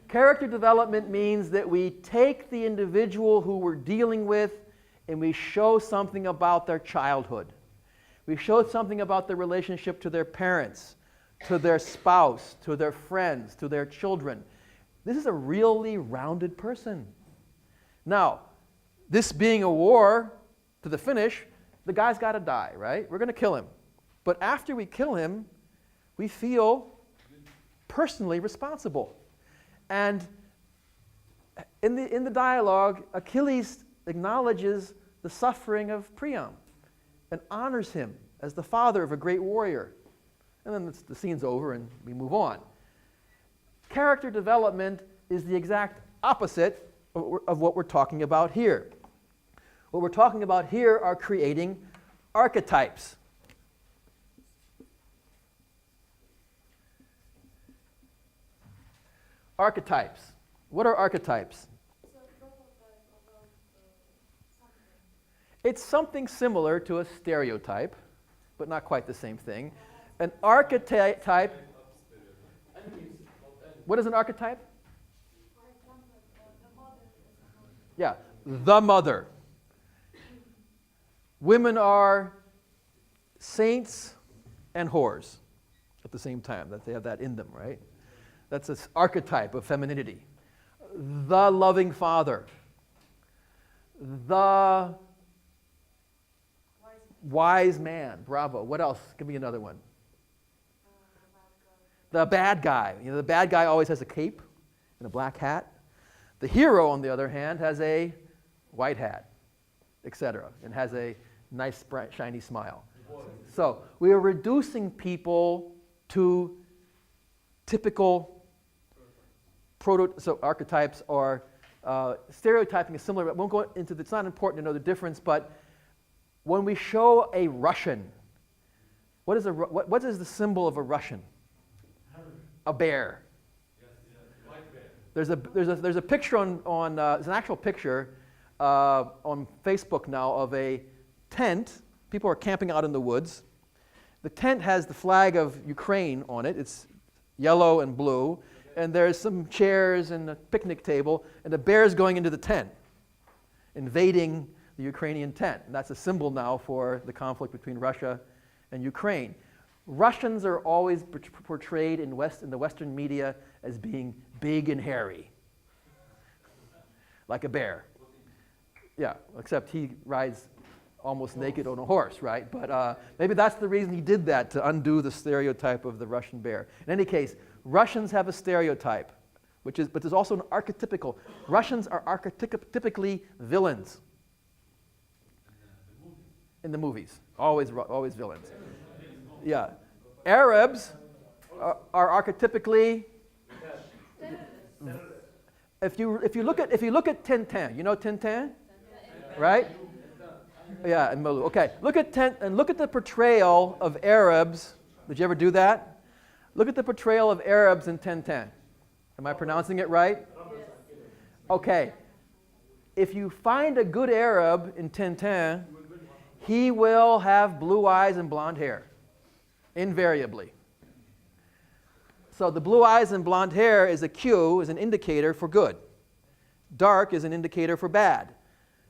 Character development means that we take the individual who we're dealing with and we show something about their childhood. We show something about their relationship to their parents, to their spouse, to their friends, to their children. This is a really rounded person. Now, this being a war to the finish, the guy's got to die, right? We're going to kill him. But after we kill him, we feel personally responsible. And in the dialogue, Achilles acknowledges the suffering of Priam and honors him as the father of a great warrior. And then the scene's over and we move on. Character development is the exact opposite of what we're talking about here. What we're talking about here are creating archetypes. Archetypes. What are archetypes? It's something similar to a stereotype, but not quite the same thing. An archetype. What is an archetype? Yeah, the mother. Women are saints and whores at the same time. That they have that in them, right? That's an archetype of femininity. The loving father. The wise man. Bravo. What else? Give me another one. The bad guy. You know, the bad guy always has a cape and a black hat. The hero, on the other hand, has a white hat, etc., and has a nice, bright, shiny smile. So we are reducing people to typical so archetypes or stereotyping is similar. I won't go into it's not important to know the difference, but when we show a Russian, what is the symbol of a Russian? A bear. There's a picture on there's an actual picture on Facebook now of a tent. People are camping out in the woods. The tent has the flag of Ukraine on it. It's yellow and blue. And there's some chairs and a picnic table, and the bear is going into the tent, invading the Ukrainian tent. And that's a symbol now for the conflict between Russia and Ukraine. Russians are always portrayed in the Western media as being big and hairy, like a bear. Yeah, except he rides almost naked on a horse, right? But maybe that's the reason he did that, to undo the stereotype of the Russian bear. In any case, Russians have a stereotype, but there's also an archetypical. Russians are archetypically villains. In the movies, always villains. Yeah, Arabs are archetypically. If you look at Tintin, you know Tintin, right? Yeah, and Molu. Okay, look at the portrayal of Arabs. Did you ever do that? Look at the portrayal of Arabs in Tintin. Am I pronouncing it right? Okay. If you find a good Arab in Tintin, he will have blue eyes and blonde hair, invariably. So the blue eyes and blonde hair is a cue, is an indicator for good. Dark is an indicator for bad.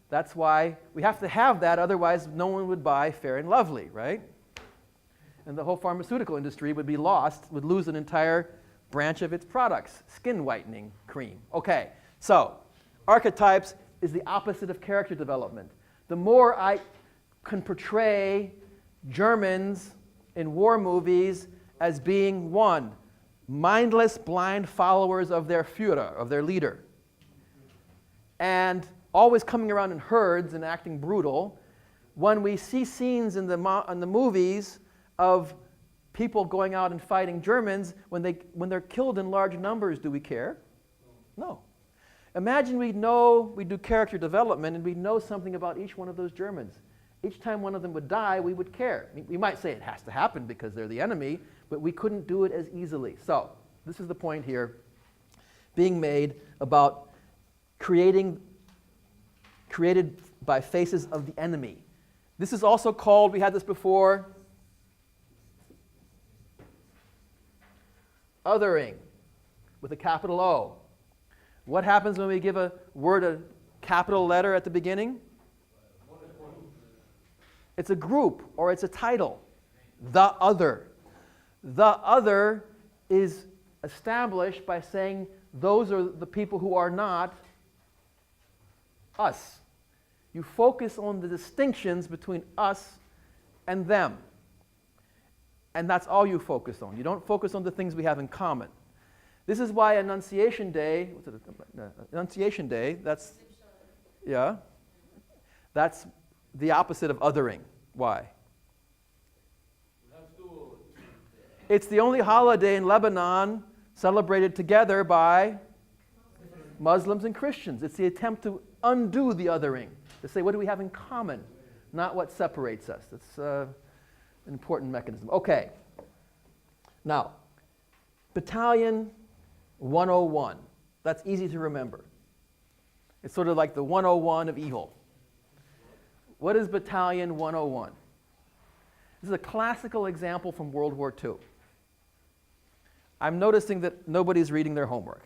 That's why we have to have that, otherwise no one would buy Fair and Lovely, right? And the whole pharmaceutical industry would be lost, would lose an entire branch of its products, skin whitening cream. Okay, so archetypes is the opposite of character development. The more I can portray Germans in war movies as being, one, mindless, blind followers of their Führer, of their leader, and always coming around in herds and acting brutal, when we see scenes in the movies of people going out and fighting Germans, when they're killed in large numbers, do we care? No. Imagine we do character development and we know something about each one of those Germans. Each time one of them would die, we would care. We might say it has to happen because they're the enemy, but we couldn't do it as easily. So, this is the point here being made about created by faces of the enemy. This is also called, we had this before, othering with a capital O. What happens when we give a word a capital letter at the beginning? It's a group or it's a title. The other. The other is established by saying those are the people who are not us. You focus on the distinctions between us and them. And that's all you focus on. You don't focus on the things we have in common. This is why Annunciation Day, Annunciation Day, that's the opposite of othering. Why? It's the only holiday in Lebanon celebrated together by Muslims and Christians. It's the attempt to undo the othering, to say what do we have in common, not what separates us. It's an important mechanism. Okay. Now, Battalion 101. That's easy to remember. It's sort of like the 101 of evil. What is Battalion 101? This is a classical example from World War II. I'm noticing that nobody's reading their homework.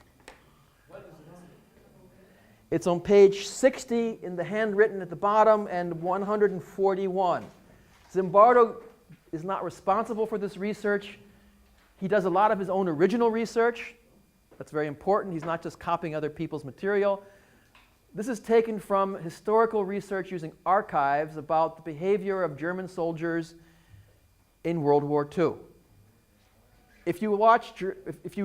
It's on page 60 in the handwritten at the bottom and 141. Zimbardo is not responsible for this research. He does a lot of his own original research. That's very important. He's not just copying other people's material. This is taken from historical research using archives about the behavior of German soldiers in World War II. If you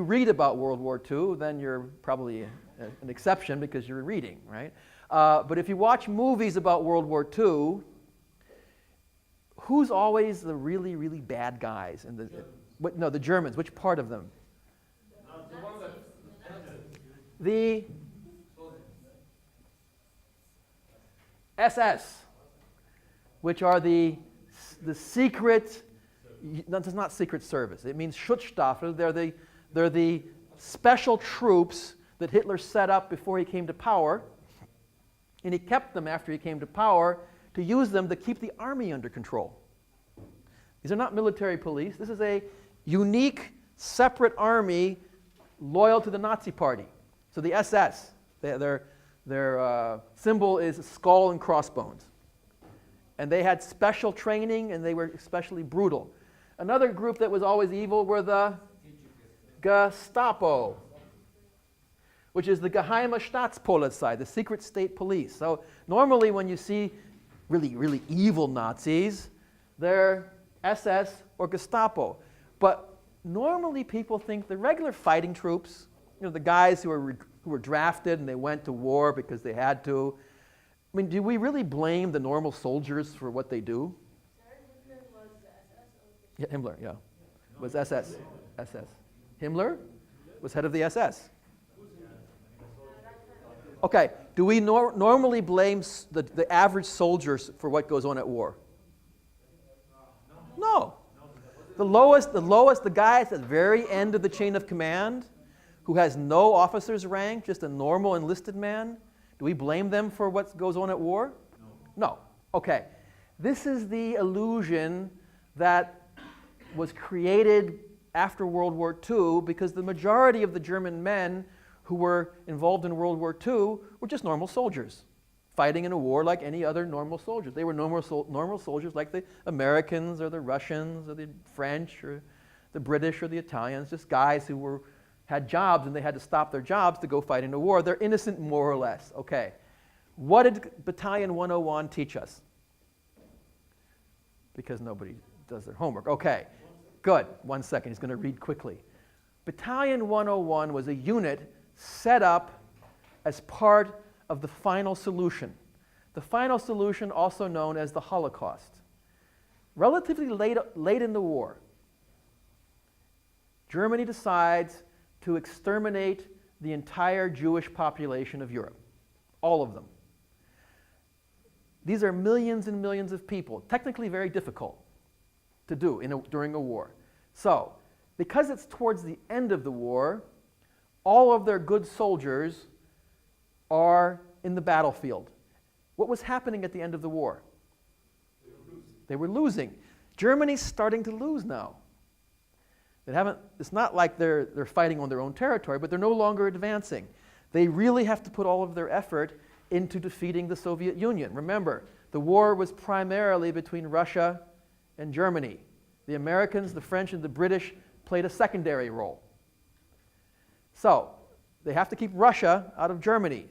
read about World War II, then you're probably an exception because you're reading, right? But if you watch movies about World War II, who's always the really, really bad guys? The Germans. Which part of them? The SS, which are the secret. That's not secret service. It means Schutzstaffel. They're the special troops that Hitler set up before he came to power, and he kept them after he came to power to use them to keep the army under control. These are not military police. This is a unique, separate army loyal to the Nazi Party. So the SS, their symbol is a skull and crossbones. And they had special training, and they were especially brutal. Another group that was always evil were the Gestapo, which is the Geheime Staatspolizei, the secret state police. So normally when you see really, really evil Nazis, they're SS or Gestapo. But normally people think the regular fighting troops, the guys who were drafted and they went to war because they had to. I mean, do we really blame the normal soldiers for what they do? Hitler was the SS? Yeah, Himmler, yeah. Was SS. SS. Himmler was head of the SS. Okay, do we normally blame the average soldiers for what goes on at war? No. The lowest, the guy at the very end of the chain of command, who has no officer's rank, just a normal enlisted man, do we blame them for what goes on at war? No. Okay. This is the illusion that was created after World War II because the majority of the German men who were involved in World War II were just normal soldiers, fighting in a war like any other normal soldiers. They were normal soldiers like the Americans or the Russians or the French or the British or the Italians, just guys who had jobs and they had to stop their jobs to go fight in a war. They're innocent more or less. Okay. What did Battalion 101 teach us? Because nobody does their homework. Okay. Good. 1 second. He's going to read quickly. Battalion 101 was a unit set up as part of the final solution. The final solution, also known as the Holocaust. Relatively late in the war, Germany decides to exterminate the entire Jewish population of Europe. All of them. These are millions and millions of people, technically very difficult to do during a war. So, because it's towards the end of the war, all of their good soldiers are in the battlefield. What was happening at the end of the war? They were losing. Germany's starting to lose now. It's not like they're fighting on their own territory, but they're no longer advancing. They really have to put all of their effort into defeating the Soviet Union. Remember, the war was primarily between Russia and Germany. The Americans, the French, and the British played a secondary role. So, they have to keep Russia out of Germany.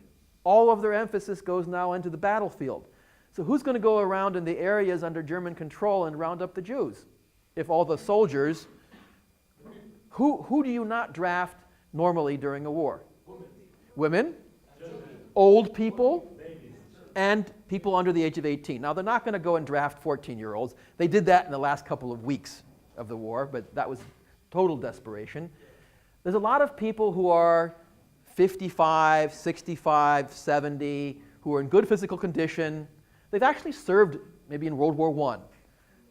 All of their emphasis goes now into the battlefield. So who's going to go around in the areas under German control and round up the Jews? If all the soldiers... Who do you not draft normally during a war? Women, old people, and people under the age of 18. Now, they're not going to go and draft 14-year-olds. They did that in the last couple of weeks of the war, but that was total desperation. There's a lot of people who are 55, 65, 70, who are in good physical condition. They've actually served maybe in World War I,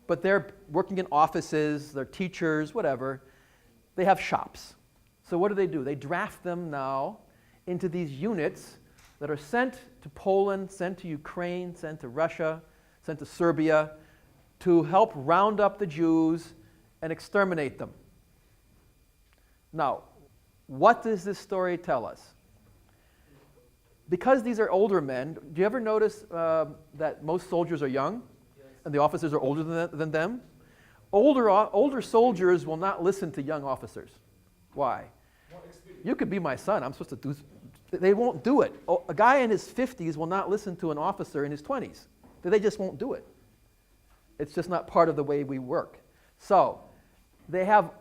but they're working in offices, they're teachers, whatever. They have shops. So what do? They draft them now into these units that are sent to Poland, sent to Ukraine, sent to Russia, sent to Serbia to help round up the Jews and exterminate them. Now, what does this story tell us? Because these are older men, do you ever notice that most soldiers are young and the officers are older than them? Older soldiers will not listen to young officers. Why? You could be my son. I'm supposed to do... They won't do it. A guy in his 50s will not listen to an officer in his 20s. They just won't do it. It's just not part of the way we work. So, they have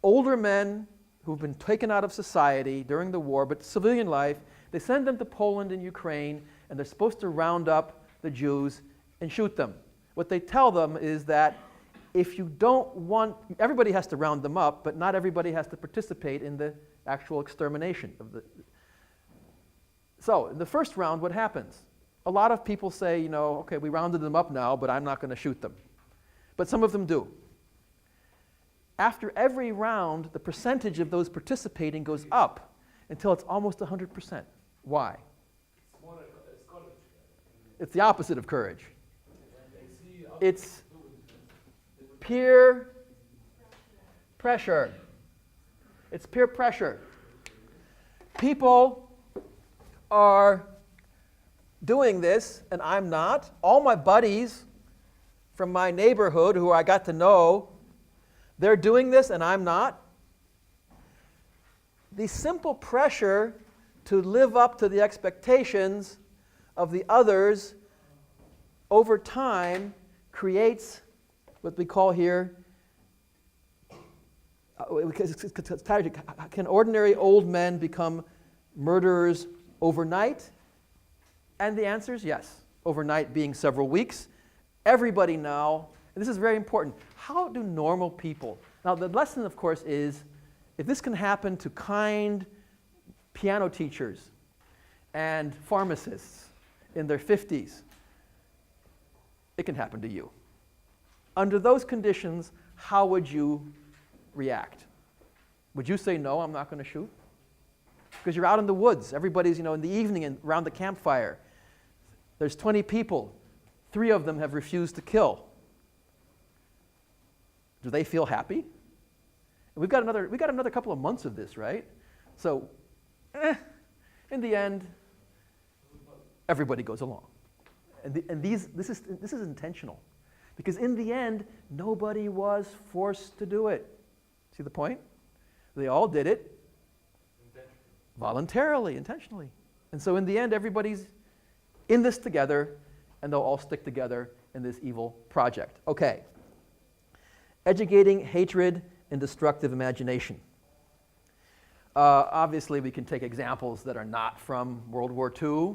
older men who've been taken out of society during the war, but civilian life. They send them to Poland and Ukraine, and they're supposed to round up the Jews and shoot them. What they tell them is that if you don't want, everybody has to round them up, but not everybody has to participate in the actual extermination of the. So, in the first round, what happens? A lot of people say, okay, we rounded them up now, but I'm not going to shoot them. But some of them do. After every round, the percentage of those participating goes up until it's almost 100%. Why? It's the opposite of courage. It's peer pressure. It's peer pressure. People are doing this, and I'm not. All my buddies from my neighborhood who I got to know, they're doing this, and I'm not. The simple pressure to live up to the expectations of the others over time creates what we call here, can ordinary old men become murderers overnight? And the answer is yes. Overnight being several weeks. Everybody now, and this is very important, how do normal people, now the lesson of course is, if this can happen to kind piano teachers and pharmacists in their 50s, it can happen to you. Under those conditions, how would you react? Would you say, no, I'm not going to shoot? Because you're out in the woods. Everybody's, in the evening and around the campfire. There's 20 people. 3 of them have refused to kill. Do they feel happy? And we've got another couple of months of this, right? So, in the end, everybody goes along. And this is intentional. Because in the end, nobody was forced to do it. See the point? They all did it voluntarily, intentionally. And so in the end, everybody's in this together, and they'll all stick together in this evil project. Okay. Educating hatred and destructive imagination. Obviously, we can take examples that are not from World War II.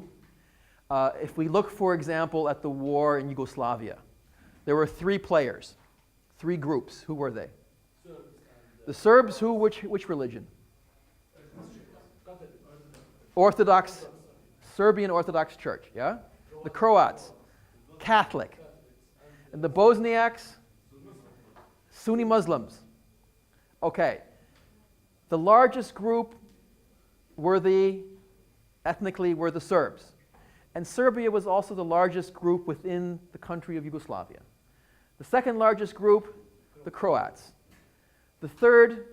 If we look, for example, at the war in Yugoslavia, there were 3 players, 3 groups. Who were they? The Serbs, who, which religion? Orthodox, Serbian Orthodox Church, yeah? The Croats. Catholic. And the Bosniaks, Sunni Muslims. Okay. The largest group ethnically were the Serbs. And Serbia was also the largest group within the country of Yugoslavia. The second largest group, the Croats. The third,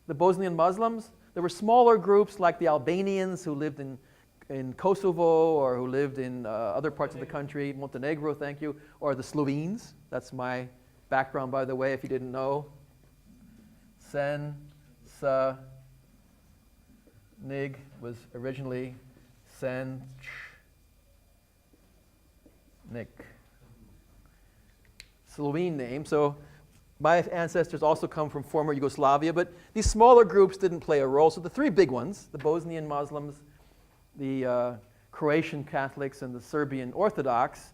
the Bosnian Muslims. There were smaller groups like the Albanians who lived in Kosovo or who lived in other parts of the country, Montenegro, thank you, or the Slovenes. That's my background, by the way, if you didn't know. Sen, Sa, Nig was originally Sen, Nik. Slovene name. So my ancestors also come from former Yugoslavia, but these smaller groups didn't play a role. So the three big ones, the Bosnian Muslims, the Croatian Catholics, and the Serbian Orthodox,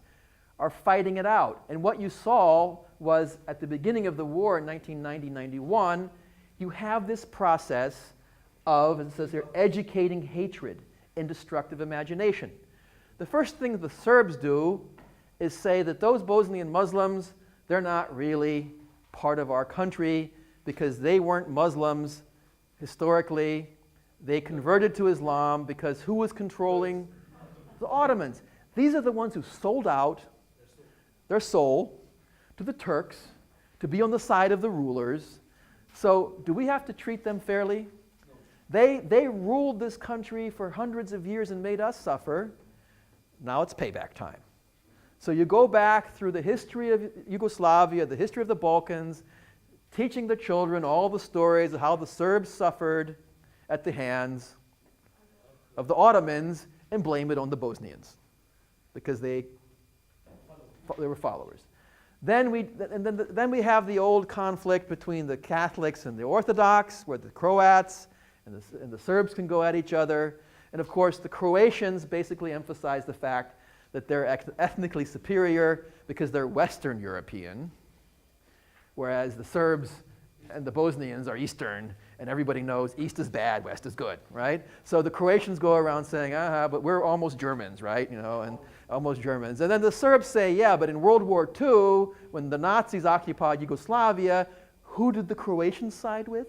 are fighting it out. And what you saw was at the beginning of the war in 1990-91, you have this process of, as it says here, educating hatred and destructive imagination. The first thing the Serbs do is say that those Bosnian Muslims, they're not really part of our country because they weren't Muslims historically. They converted to Islam because who was controlling? The Ottomans. These are the ones who sold out their soul to the Turks to be on the side of the rulers. So do we have to treat them fairly? They ruled this country for hundreds of years and made us suffer. Now it's payback time. So you go back through the history of Yugoslavia, the history of the Balkans, teaching the children all the stories of how the Serbs suffered at the hands of the Ottomans and blame it on the Bosnians because they were followers. Then we have the old conflict between the Catholics and the Orthodox, where the Croats and the Serbs can go at each other. And of course, the Croatians basically emphasize the fact that they're ethnically superior because they're Western European, whereas the Serbs and the Bosnians are Eastern, and everybody knows East is bad, West is good, right? So the Croatians go around saying, but we're almost Germans, right? And almost Germans. And then the Serbs say, yeah, but in World War II, when the Nazis occupied Yugoslavia, who did the Croatians side with?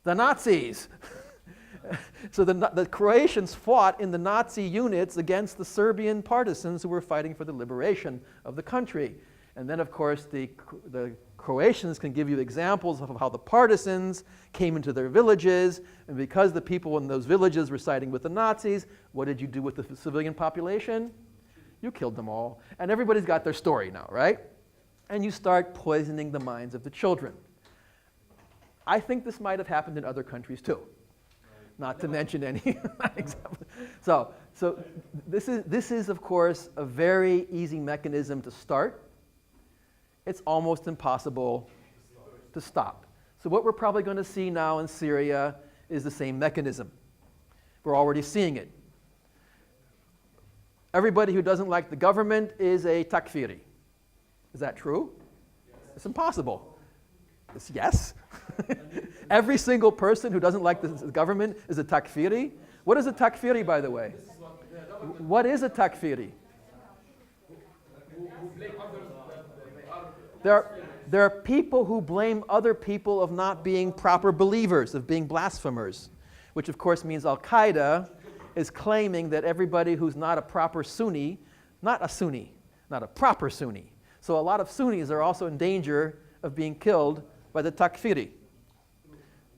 The Nazis. So the Croatians fought in the Nazi units against the Serbian partisans who were fighting for the liberation of the country. And then, of course, the Croatians can give you examples of how the partisans came into their villages, and because the people in those villages were siding with the Nazis, what did you do with the civilian population? You killed them all. And everybody's got their story now, right? And you start poisoning the minds of the children. I think this might have happened in other countries too. Not to mention any example. So this is, of course, a very easy mechanism to start. It's almost impossible to stop. So what we're probably going to see now in Syria is the same mechanism. We're already seeing it. Everybody who doesn't like the government is a takfiri. Is that true? Yes. It's impossible. It's yes. Every single person who doesn't like the government is a takfiri. What is a takfiri, by the way? What is a takfiri? There are people who blame other people of not being proper believers, of being blasphemers, which of course means Al-Qaeda is claiming that everybody who's not a proper Sunni, not a proper Sunni. So a lot of Sunnis are also in danger of being killed by the takfiri.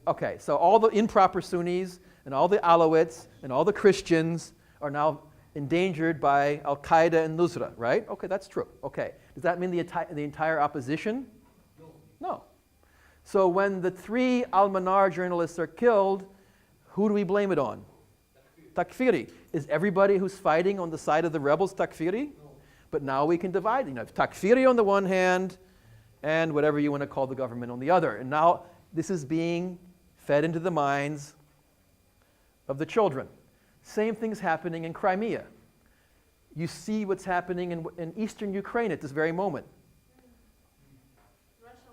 Okay, so all the improper Sunnis and all the Alawites and all the Christians are now endangered by Al-Qaeda and Nusra, right? Okay, that's true. Okay, does that mean the entire opposition? No. So when the 3 Al-Manar journalists are killed, who do we blame it on? Takfiri. Is everybody who's fighting on the side of the rebels takfiri? No. But now we can divide. You know, takfiri on the one hand and whatever you want to call the government on the other. And now this is being fed into the minds of the children. Same thing's happening in Crimea. You see what's happening in eastern Ukraine at this very moment.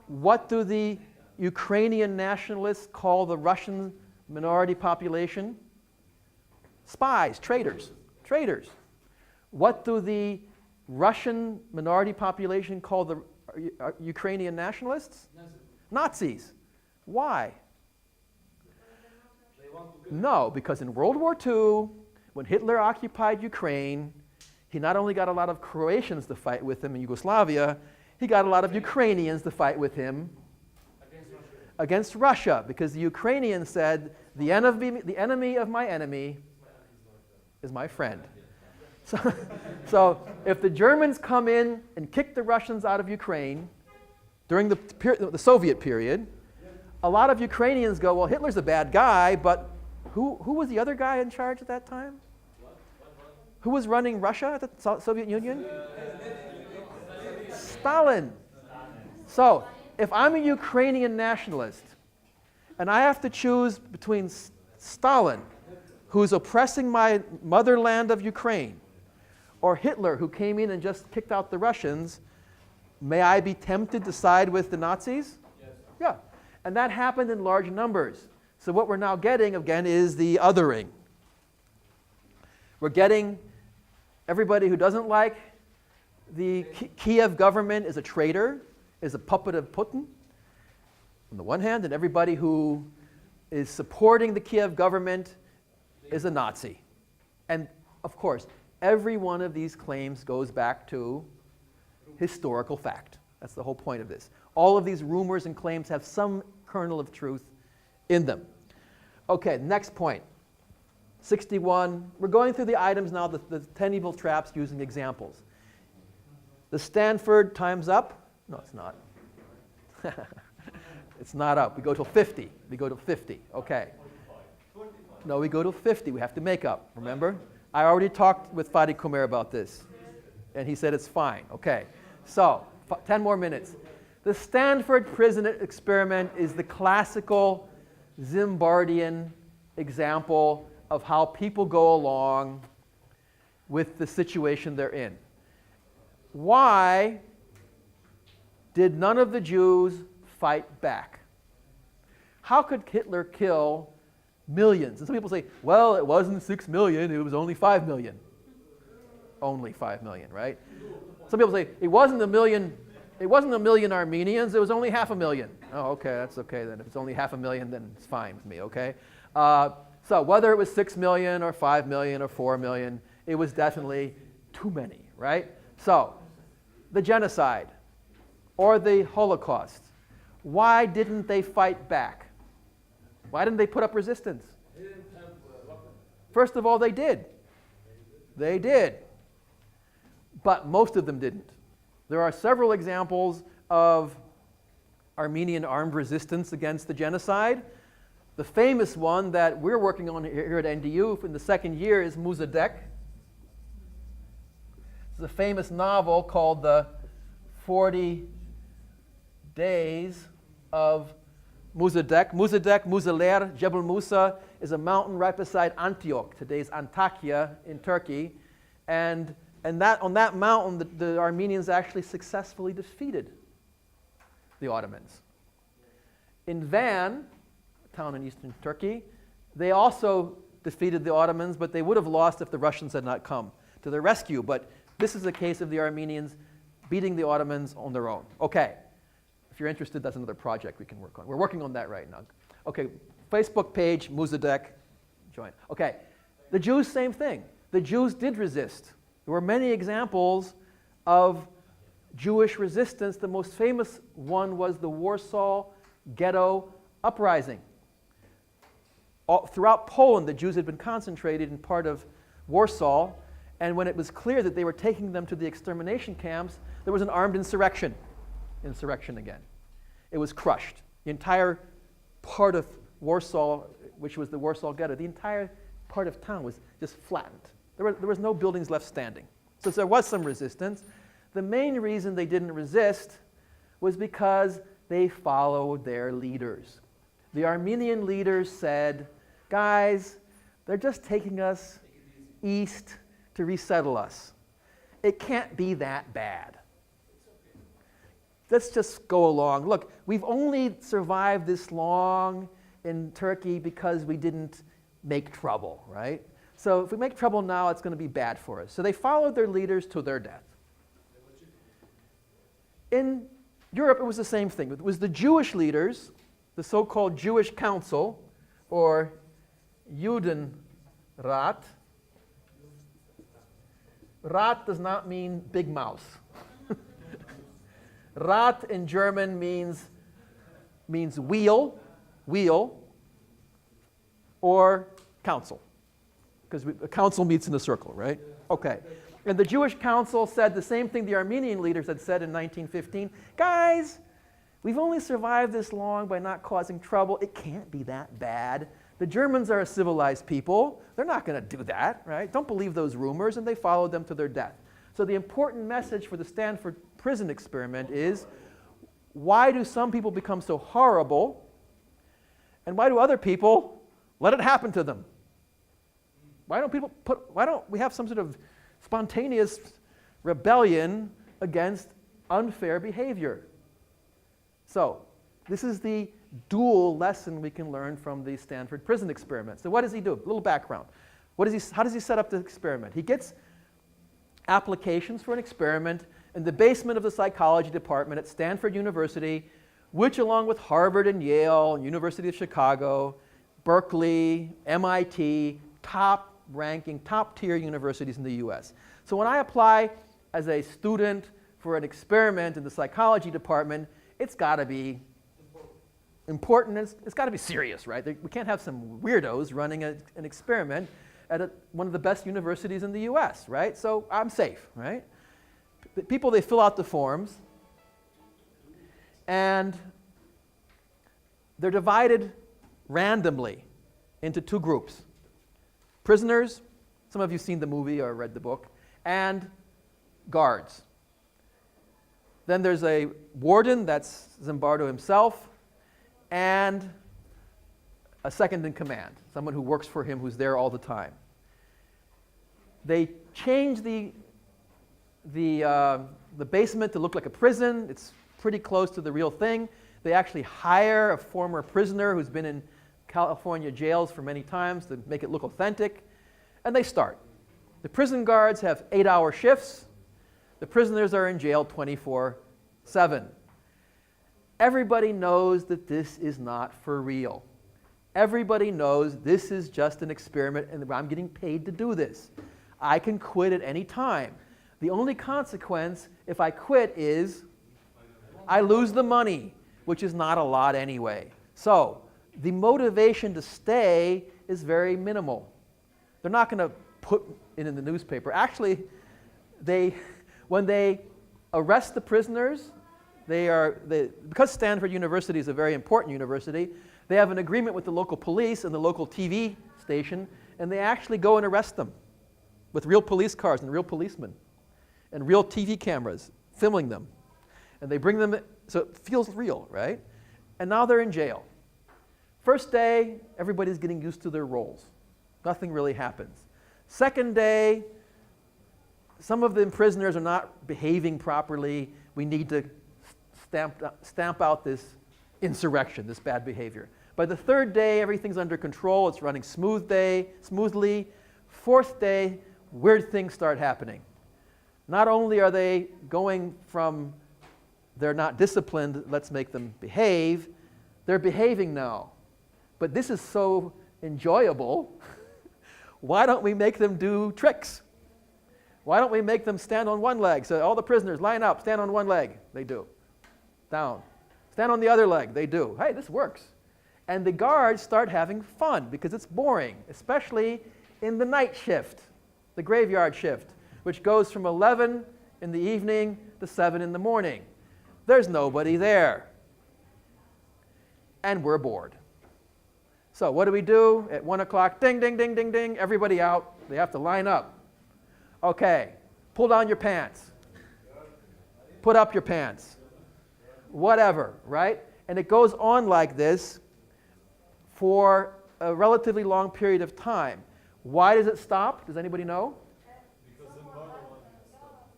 What do the Ukrainian nationalists call the Russian minority population? Spies, traitors, traitors. What do the Russian minority population called the Ukrainian nationalists? Nazis. Why? No, because in World War II, when Hitler occupied Ukraine, he not only got a lot of Croatians to fight with him in Yugoslavia, he got a lot of Ukrainians to fight with him against Russia, because the Ukrainians said, the enemy of my enemy is my friend. So if the Germans come in and kick the Russians out of Ukraine during the Soviet period, a lot of Ukrainians go, well, Hitler's a bad guy, but who was the other guy in charge at that time? Who was running Russia at the Soviet Union? Stalin. So if I'm a Ukrainian nationalist and I have to choose between Stalin, who's oppressing my motherland of Ukraine, or Hitler, who came in and just kicked out the Russians, may I be tempted to side with the Nazis? Yes. Yeah. And that happened in large numbers. So what we're now getting, again, is the othering. We're getting everybody who doesn't like the Kiev government is a traitor, is a puppet of Putin, on the one hand, and everybody who is supporting the Kiev government is a Nazi. And of course, every one of these claims goes back to historical fact. That's the whole point of this. All of these rumors and claims have some kernel of truth in them. Okay, next point. 61. We're going through the items now, the 10 evil traps using examples. The Stanford time's up. No, it's not. It's not up. We go till 50. We go to 50. Okay. No, we go to 50. We have to make up. Remember? I already talked with Fadi Kumer about this, and he said it's fine. Okay. So, 10 more minutes. The Stanford prison experiment is the classical Zimbardian example of how people go along with the situation they're in. Why did none of the Jews fight back? How could Hitler kill millions? And some people say, well, it wasn't 6 million, it was only 5 million. Only 5 million, right? Some people say, it wasn't a million Armenians, it was only 500,000. Oh, okay, that's okay then. If it's only 500,000, then it's fine with me, okay? So whether it was 6 million or 5 million or 4 million, it was definitely too many, right? So, the genocide or the Holocaust, why didn't they fight back? Why didn't they put up resistance? First of all, they did. They did. But most of them didn't. There are several examples of Armenian armed resistance against the genocide. The famous one that we're working on here at NDU in the second year is Muzadek. It's a famous novel called The 40 Days of Muzadek. Muzaler, Jebel Musa is a mountain right beside Antioch, today's Antakya in Turkey. And on that mountain, the Armenians actually successfully defeated the Ottomans. In Van, a town in eastern Turkey, they also defeated the Ottomans, but they would have lost if the Russians had not come to their rescue. But this is a case of the Armenians beating the Ottomans on their own. Okay, if you're interested, that's another project we can work on. We're working on that right now. Okay, Facebook page, Muzadek, join. Okay, the Jews, same thing. The Jews did resist. There were many examples of Jewish resistance. The most famous one was the Warsaw Ghetto Uprising. Throughout Poland, the Jews had been concentrated in part of Warsaw, and when it was clear that they were taking them to the extermination camps, there was an armed insurrection. Insurrection again. It was crushed. The entire part of Warsaw, which was the Warsaw Ghetto, the entire part of town was just flattened. There was no buildings left standing. So there was some resistance. The main reason they didn't resist was because they followed their leaders. The Armenian leaders said, guys, they're just taking us east to resettle us. It can't be that bad. Let's just go along. Look, we've only survived this long in Turkey because we didn't make trouble, right? So if we make trouble now, it's going to be bad for us. So they followed their leaders to their death. In Europe, it was the same thing. It was the Jewish leaders, the so-called Jewish Council, or Judenrat. Rat does not mean big mouse. Rat in German means wheel, or council, because a council meets in a circle, right? Okay. And the Jewish council said the same thing the Armenian leaders had said in 1915. Guys, we've only survived this long by not causing trouble. It can't be that bad. The Germans are a civilized people. They're not going to do that, right? Don't believe those rumors, and they followed them to their death. So the important message for the Stanford prison experiment is, why do some people become so horrible, and why do other people let it happen to them? Why don't we have some sort of spontaneous rebellion against unfair behavior? So this is the dual lesson we can learn from the Stanford prison experiment. So what does he do? A little background. How does he set up the experiment? He gets applications for an experiment in the basement of the psychology department at Stanford University, which along with Harvard and Yale and University of Chicago, Berkeley, MIT, top-ranking, top-tier universities in the US. So when I apply as a student for an experiment in the psychology department, it's got to be important, and it's got to be serious, right? We can't have some weirdos running an experiment at one of the best universities in the US, right? So I'm safe, right? The people, they fill out the forms, and they're divided randomly into two groups. Prisoners, some of you have seen the movie or read the book, and guards. Then there's a warden, that's Zimbardo himself, and a second in command, someone who works for him, who's there all the time. They change the basement to look like a prison. It's pretty close to the real thing. They actually hire a former prisoner who's been in California jails for many times to make it look authentic, and they start. The prison guards have 8-hour shifts. The prisoners are in jail 24/7. Everybody knows that this is not for real. Everybody knows this is just an experiment and I'm getting paid to do this. I can quit at any time. The only consequence if I quit is I lose the money, which is not a lot anyway. So the motivation to stay is very minimal. They're not going to put it in the newspaper. Actually, when they arrest the prisoners, because Stanford University is a very important university, they have an agreement with the local police and the local TV station, and they actually go and arrest them with real police cars and real policemen and real TV cameras filming them. And they bring them, so it feels real, right? And now they're in jail. First day, everybody's getting used to their roles. Nothing really happens. Second day, some of the prisoners are not behaving properly. We need to stamp out this insurrection, this bad behavior. By the third day, everything's under control. It's running smoothly. Fourth day, weird things start happening. Not only are they going from they're not disciplined, let's make them behave, they're behaving now. But this is so enjoyable. Why don't we make them do tricks? Why don't we make them stand on one leg? So all the prisoners line up, stand on one leg. They do. Down. Stand on the other leg. They do. Hey, this works. And the guards start having fun because it's boring, especially in the night shift, the graveyard shift, which goes from 11 in the evening to 7 in the morning. There's nobody there. And we're bored. So what do we do? At 1 o'clock, ding, ding, ding, ding, ding, everybody out. They have to line up. Okay, pull down your pants. Put up your pants. Whatever, right? And it goes on like this for a relatively long period of time. Why does it stop? Does anybody know? Because Zimbardo wanted to stop.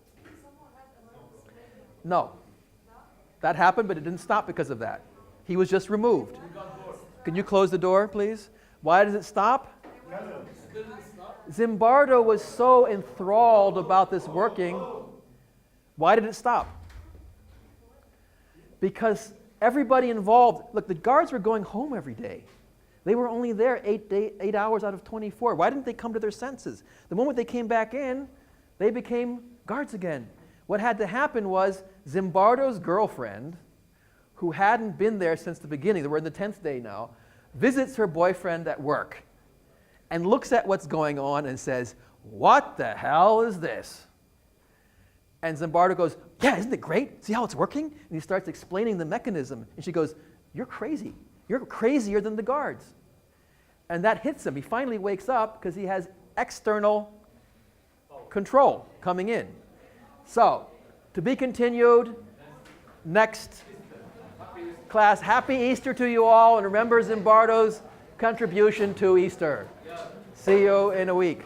No. That happened, but it didn't stop because of that. He was just removed. Can you close the door, please? Why does it stop? Zimbardo was so enthralled about this working. Why did it stop? because everybody involved, look, the guards were going home every day. They were only there 8 hours out of 24. Why didn't they come to their senses? The moment they came back in, they became guards again. What had to happen was Zimbardo's girlfriend, who hadn't been there since the beginning, we're in the 10th day now, visits her boyfriend at work and looks at what's going on and says, "What the hell is this?" And Zimbardo goes, "Yeah, isn't it great? See how it's working?" And he starts explaining the mechanism. And she goes, "You're crazy. You're crazier than the guards." And that hits him. He finally wakes up because he has external control coming in. So, to be continued, next class. Happy Easter to you all, and remember Zimbardo's contribution to Easter. See you in a week.